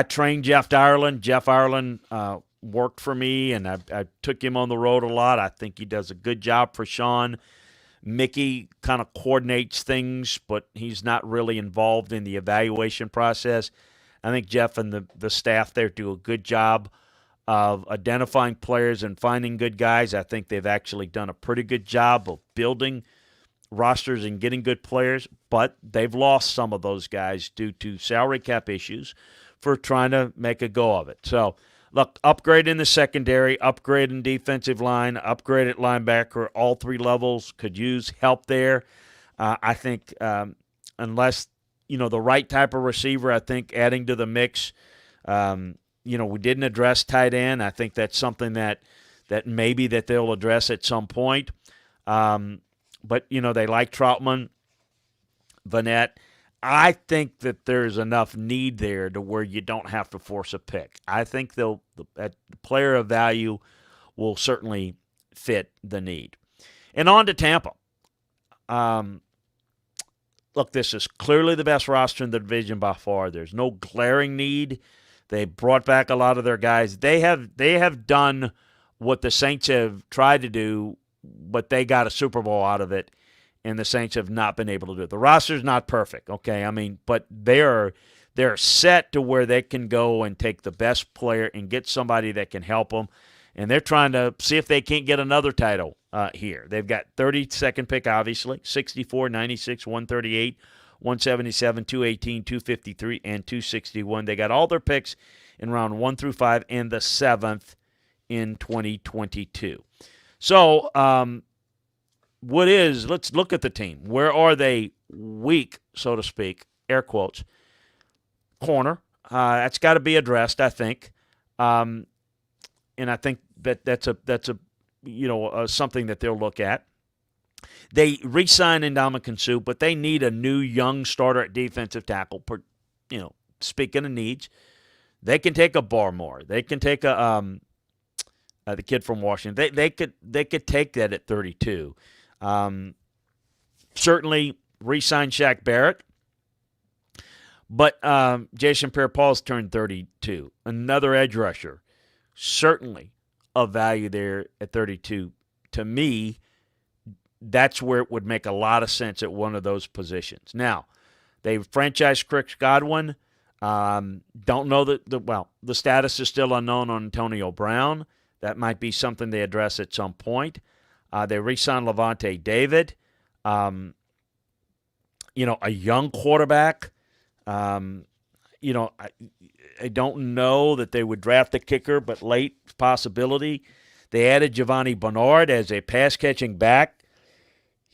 trained Jeff Ireland. Jeff Ireland worked for me, and I took him on the road a lot. I think he does a good job for Sean. Mickey kind of coordinates things, but he's not really involved in the evaluation process. I think Jeff and the staff there do a good job of identifying players and finding good guys. I think they've actually done a pretty good job of building rosters and getting good players, but they've lost some of those guys due to salary cap issues for trying to make a go of it. So, look, upgrade in the secondary, upgrade in defensive line, upgrade at linebacker. All three levels could use help there. I think unless, the right type of receiver, I think adding to the mix, we didn't address tight end. I think that's something that maybe that they'll address at some point. But, they like Troutman, Vanette. I think that there's enough need there to where you don't have to force a pick. I think the player of value will certainly fit the need. And on to Tampa. Look, this is clearly the best roster in the division by far. There's no glaring need. They brought back a lot of their guys. They have done what the Saints have tried to do, but they got a Super Bowl out of it, and the Saints have not been able to do it. The roster's not perfect, okay? But they're set to where they can go and take the best player and get somebody that can help them, and they're trying to see if they can't get another title here. They've got 32nd pick, obviously, 64, 96, 138, 177, 218, 253, and 261. They got all their picks in round 1 through 5 and the 7th in 2022. So, let's look at the team. Where are they weak, so to speak, air quotes? Corner. That's got to be addressed, I think. And I think that's something that they'll look at. They re-signed Ndamukong Suh, but they need a new young starter at defensive tackle. Speaking of needs, they can take a Barmore. They can take the kid from Washington. They could take that at 32. Certainly re-sign Shaq Barrett. But Jason Pierre-Paul's turned 32. Another edge rusher. Certainly of value there at 32. To me, that's where it would make a lot of sense at one of those positions. Now, they franchised Chris Godwin. Don't know the status is still unknown on Antonio Brown. That might be something they address at some point. They re-signed Levante David. Um, a young quarterback. Um, I don't know that they would draft a kicker, but late possibility. They added Giovanni Bernard as a pass-catching back.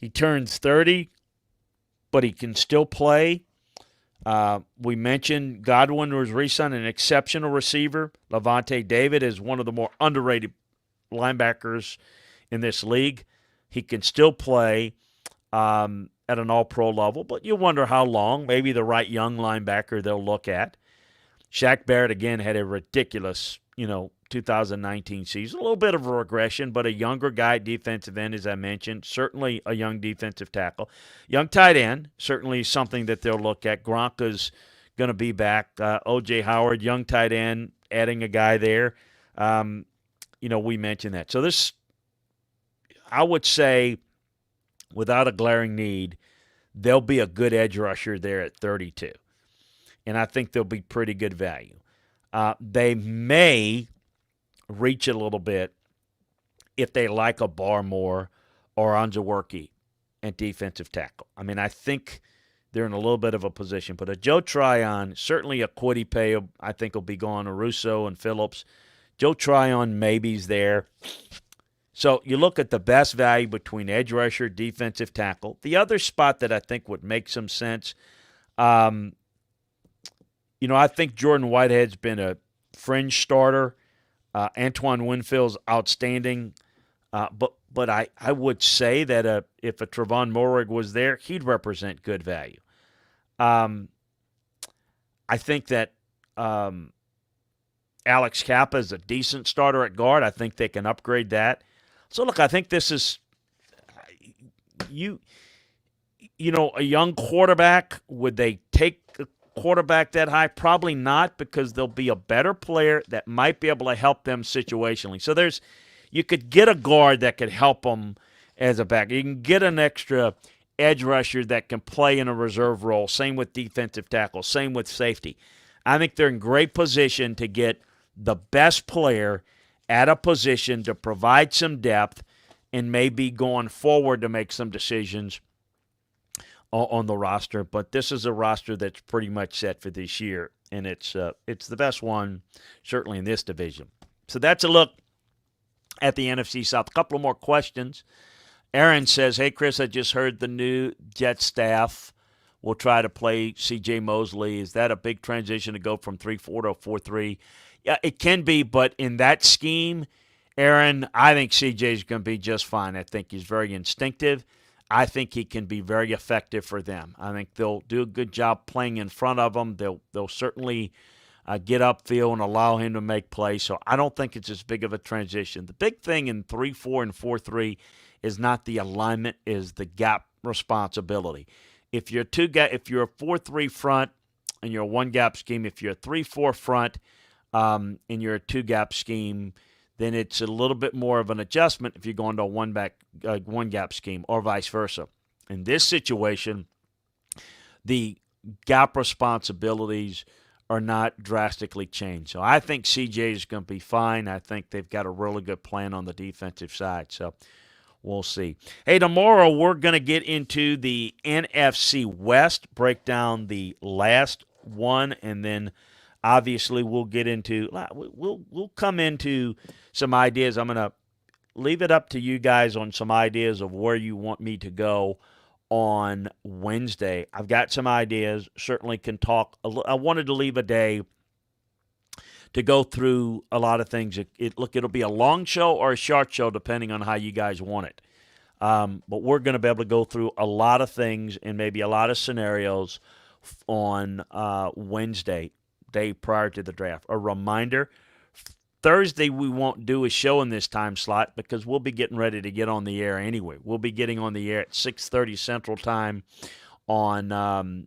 He turns 30, but he can still play. We mentioned Godwin was re-signed, an exceptional receiver. Levante David is one of the more underrated linebackers in this league. He can still play at an all-pro level, but you wonder how long. Maybe the right young linebacker they'll look at. Shaq Barrett, again, had a ridiculous, 2019 season. A little bit of a regression, but a younger guy at defensive end, as I mentioned. Certainly a young defensive tackle. Young tight end, certainly something that they'll look at. Gronka's going to be back. O.J. Howard, young tight end, adding a guy there. We mentioned that. So this, I would say, without a glaring need, there'll be a good edge rusher there at 32. And I think they'll be pretty good value. They may reach a little bit if they like a Barmore or Onzaworki at defensive tackle. I mean, I think they're in a little bit of a position. But a Joe Tryon, certainly a Kwity Paye, I think will be gone. A Russo and Phillips. Joe Tryon maybe's there. So you look at the best value between edge rusher, defensive tackle. The other spot that I think would make some sense, I think Jordan Whitehead's been a fringe starter. Antoine Winfield's outstanding. But I would say that if a Trevon Moehrig was there, he'd represent good value. I think that Alex Kappa is a decent starter at guard. I think they can upgrade that. So, look, I think this is a young quarterback. Would they take a quarterback that high? Probably not, because there'll be a better player that might be able to help them situationally. So you could get a guard that could help them as a back. You can get an extra edge rusher that can play in a reserve role. Same with defensive tackle. Same with safety. I think they're in great position to get the best player at a position to provide some depth and maybe going forward to make some decisions on the roster. But this is a roster that's pretty much set for this year, and it's the best one, certainly in this division. So that's a look at the NFC South. A couple of more questions. Aaron says, hey, Chris, I just heard the new Jets staff will try to play C.J. Mosley. Is that a big transition to go from 3-4 to 4-3? Yeah, it can be, but in that scheme, Aaron, I think C.J. is going to be just fine. I think he's very instinctive. I think he can be very effective for them. I think they'll do a good job playing in front of him. They'll certainly get upfield and allow him to make plays. So I don't think it's as big of a transition. The big thing in 3-4 and 4-3 is not the alignment, is the gap responsibility. If you're a 4-3 front and you're a one-gap scheme, if you're a 3-4 front and you're a two-gap scheme, then it's a little bit more of an adjustment if you're going to a one-gap scheme or vice versa. In this situation, the gap responsibilities are not drastically changed. So I think CJ is going to be fine. I think they've got a really good plan on the defensive side. So we'll see. Hey, tomorrow we're going to get into the NFC West, break down the last one, and then obviously we'll come into some ideas. I'm going to leave it up to you guys on some ideas of where you want me to go on Wednesday. I've got some ideas, certainly can talk. I wanted to leave a day to go through a lot of things. It'll be a long show or a short show depending on how you guys want it. But we're going to be able to go through a lot of things and maybe a lot of scenarios on Wednesday, day prior to the draft. A reminder, Thursday we won't do a show in this time slot because we'll be getting ready to get on the air anyway. We'll be getting on the air at 6:30 Central Time on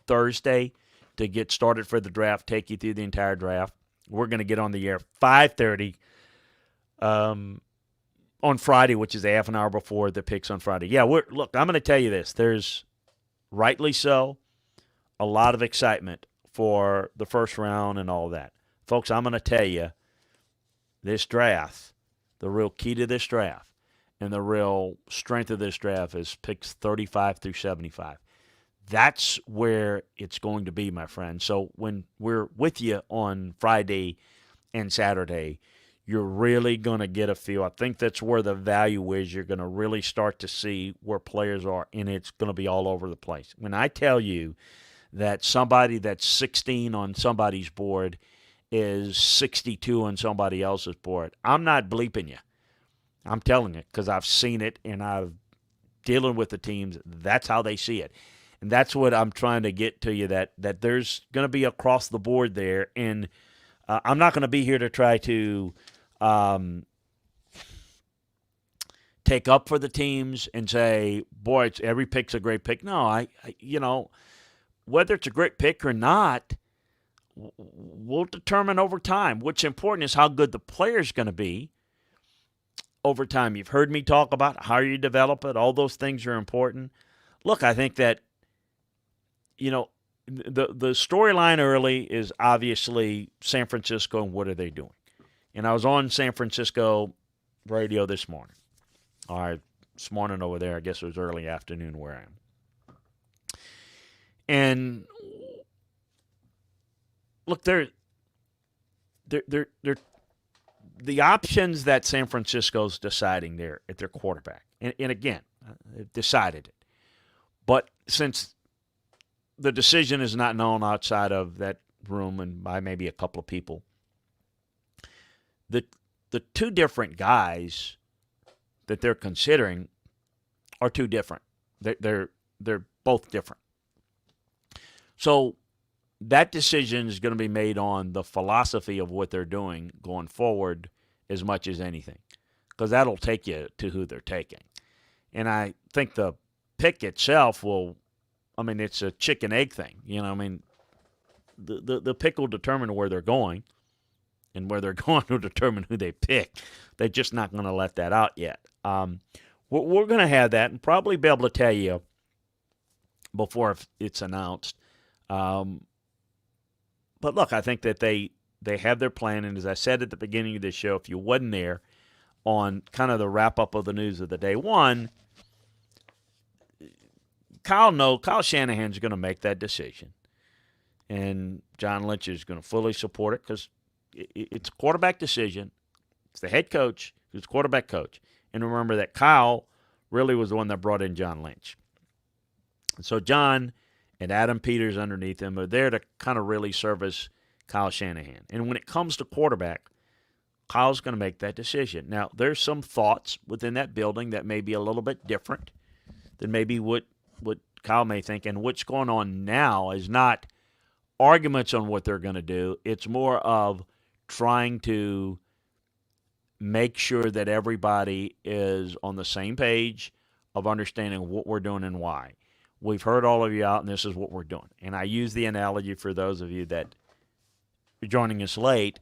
Thursday to get started for the draft, take you through the entire draft. We're going to get on the air 5:30 on Friday, which is a half an hour before the picks on Friday. Yeah, look, I'm going to tell you this. There's, rightly so, a lot of excitement for the first round and all that. Folks, I'm going to tell you, this draft, the real key to this draft, and the real strength of this draft is picks 35 through 75. That's where it's going to be, my friend. So when we're with you on Friday and Saturday, you're really going to get a feel. I think that's where the value is. You're going to really start to see where players are, and it's going to be all over the place. When I tell you that somebody that's 16 on somebody's board is 62 on somebody else's board, I'm not bleeping you. I'm telling you because I've seen it, and I've dealing with the teams. That's how they see it. And that's what I'm trying to get to you, that there's going to be across the board there. And I'm not going to be here to try to take up for the teams and say, boy, every pick's a great pick. No, whether it's a great pick or not, we'll determine over time. What's important is how good the player's going to be over time. You've heard me talk about how you develop it. All those things are important. Look, I think that, the storyline early is obviously San Francisco and what are they doing. And I was on San Francisco radio this morning. All right, this morning over there, I guess it was early afternoon where I am. And look, they're the options that San Francisco's deciding there at their quarterback. And again, they've decided it. But since the decision is not known outside of that room and by maybe a couple of people, the two different guys that they're considering are two different. They're both different. So that decision is going to be made on the philosophy of what they're doing going forward as much as anything, because that'll take you to who they're taking. And I think the pick itself it's a chicken-egg thing. The pick will determine where they're going, and where they're going will determine who they pick. They're just not going to let that out yet. We're going to have that and probably be able to tell you before it's announced. But look, I think that they have their plan, and as I said at the beginning of this show, if you wasn't there on kind of the wrap-up of the news of the day, one, Kyle Shanahan's going to make that decision, and John Lynch is going to fully support it because it's a quarterback decision. It's the head coach who's quarterback coach. And remember that Kyle really was the one that brought in John Lynch. And so John and Adam Peters underneath him are there to kind of really service Kyle Shanahan. And when it comes to quarterback, Kyle's going to make that decision. Now, there's some thoughts within that building that may be a little bit different than maybe what Kyle may think. And what's going on now is not arguments on what they're going to do. It's more of trying to make sure that everybody is on the same page of understanding what we're doing and why. We've heard all of you out, and this is what we're doing. And I use the analogy for those of you that are joining us late,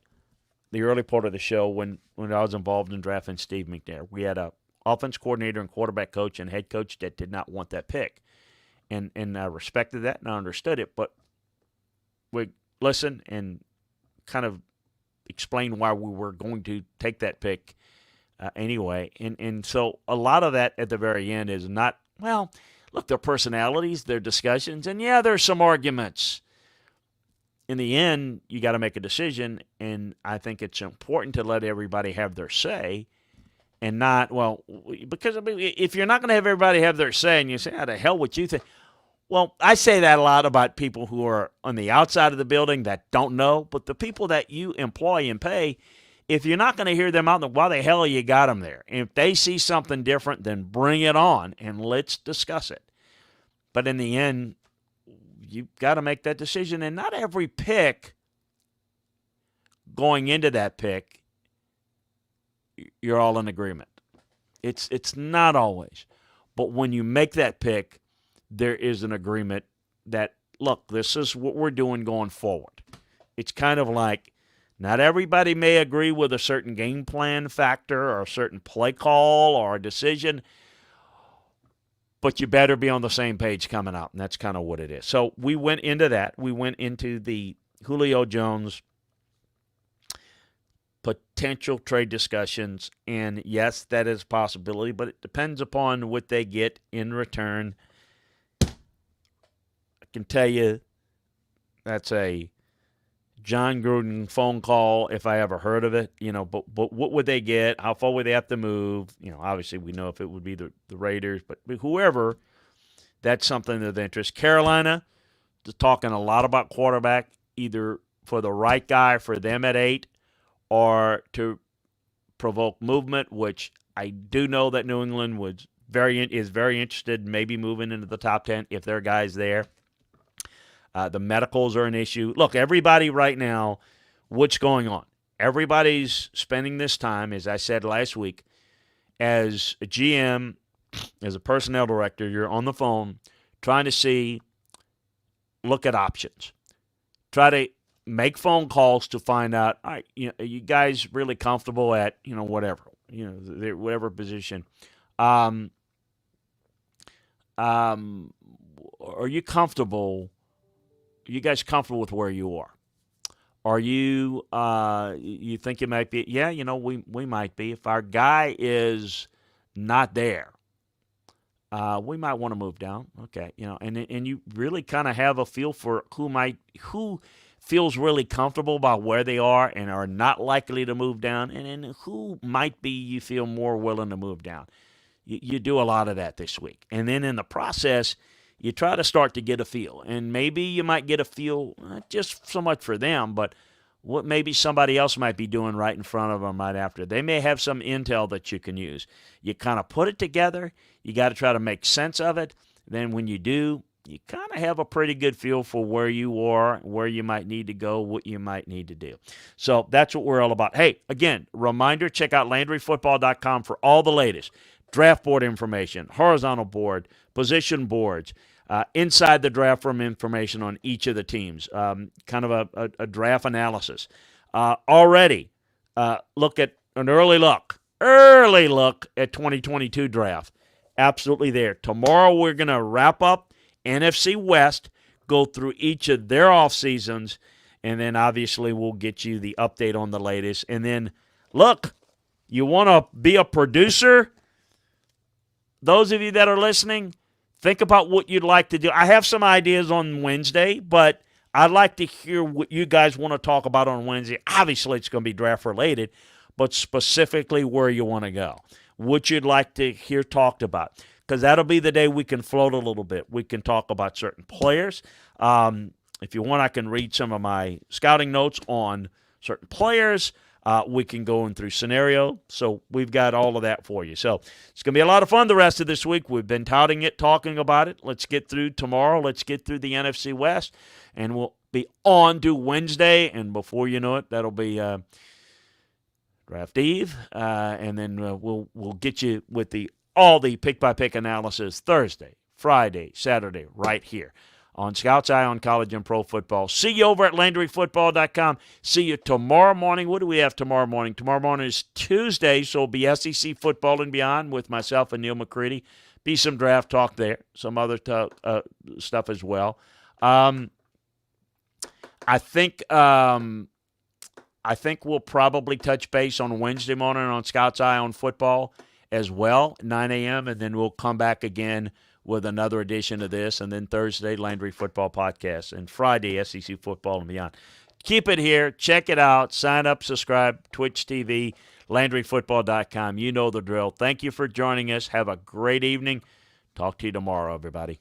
the early part of the show when I was involved in drafting Steve McNair. We had a offense coordinator and quarterback coach and head coach that did not want that pick. And I respected that and I understood it, but we listened and kind of explain why we were going to take that pick anyway. And so a lot of that at the very end is not, well, look, their personalities, their discussions, and yeah, there's some arguments. In the end, you got to make a decision, and I think it's important to let everybody have their say and not, well, because if you're not going to have everybody have their say and you say, how the hell would you think? Well, I say that a lot about people who are on the outside of the building that don't know, but the people that you employ and pay, if you're not going to hear them out, then why the hell you got them there? And if they see something different, then bring it on and let's discuss it. But in the end, you've got to make that decision, and not every pick going into that pick, you're all in agreement. It's not always. But when you make that pick, there is an agreement that, look, this is what we're doing going forward. It's kind of like not everybody may agree with a certain game plan factor or a certain play call or a decision, but you better be on the same page coming out, and that's kind of what it is. So we went into that. We went into the Julio Jones potential trade discussions. And yes, that is a possibility, but it depends upon what they get in return. I can tell you that's a John Gruden phone call if I ever heard of it, but what would they get? How far would they have to move? Obviously we know if it would be the Raiders, but whoever, that's something of interest. Carolina, just talking a lot about quarterback, either for the right guy for them at 8 or to provoke movement, which I do know that New England is very interested in maybe moving into the top 10 if their guy's there. The medicals are an issue. Look, everybody right now, what's going on? Everybody's spending this time, as I said last week, as a GM, as a personnel director, you're on the phone trying to look at options. Try to make phone calls to find out, all right, are you guys really comfortable at, whatever, whatever position. Are you comfortable? Are you guys comfortable with where you are? Are you you think it might be? Yeah, we might be. If our guy is not there, we might want to move down. Okay, and you really kind of have a feel for who feels really comfortable about where they are and are not likely to move down, and then who might be you feel more willing to move down. You do a lot of that this week, and then in the process, you try to start to get a feel, and maybe you might get a feel not just so much for them, but what maybe somebody else might be doing right in front of them right after. They may have some intel that you can use. You kind of put it together. You got to try to make sense of it. Then when you do, you kind of have a pretty good feel for where you are, where you might need to go, what you might need to do. So that's what we're all about. Hey, again, reminder, check out LandryFootball.com for all the latest draft board information, horizontal board, position boards, inside the draft room information on each of the teams, kind of a draft analysis. Already, look at an early look at 2022 draft. Absolutely there. Tomorrow we're going to wrap up NFC West, go through each of their off seasons, and then obviously we'll get you the update on the latest. And then, look, you want to be a producer? Those of you that are listening, think about what you'd like to do. I have some ideas on Wednesday, but I'd like to hear what you guys want to talk about on Wednesday. Obviously, it's going to be draft-related, but specifically where you want to go, what you'd like to hear talked about, because that'll be the day we can float a little bit. We can talk about certain players. If you want, I can read some of my scouting notes on certain players. We can go in through scenario. So we've got all of that for you. So it's going to be a lot of fun the rest of this week. We've been touting it, talking about it. Let's get through tomorrow. Let's get through the NFC West. And we'll be on to Wednesday. And before you know it, that'll be Draft Eve. And then we'll get you with all the pick-by-pick analysis Thursday, Friday, Saturday, right here on Scout's Eye on College and Pro Football. See you over at LandryFootball.com. See you tomorrow morning. What do we have tomorrow morning? Tomorrow morning is Tuesday, so it'll be SEC football and beyond with myself and Neil McCready. Be some draft talk there, some other stuff as well. I think we'll probably touch base on Wednesday morning on Scout's Eye on Football as well, 9 a.m., and then we'll come back again with another edition of this, and then Thursday, Landry Football Podcast, and Friday, SEC Football and Beyond. Keep it here. Check it out. Sign up, subscribe, Twitch TV, LandryFootball.com. You know the drill. Thank you for joining us. Have a great evening. Talk to you tomorrow, everybody.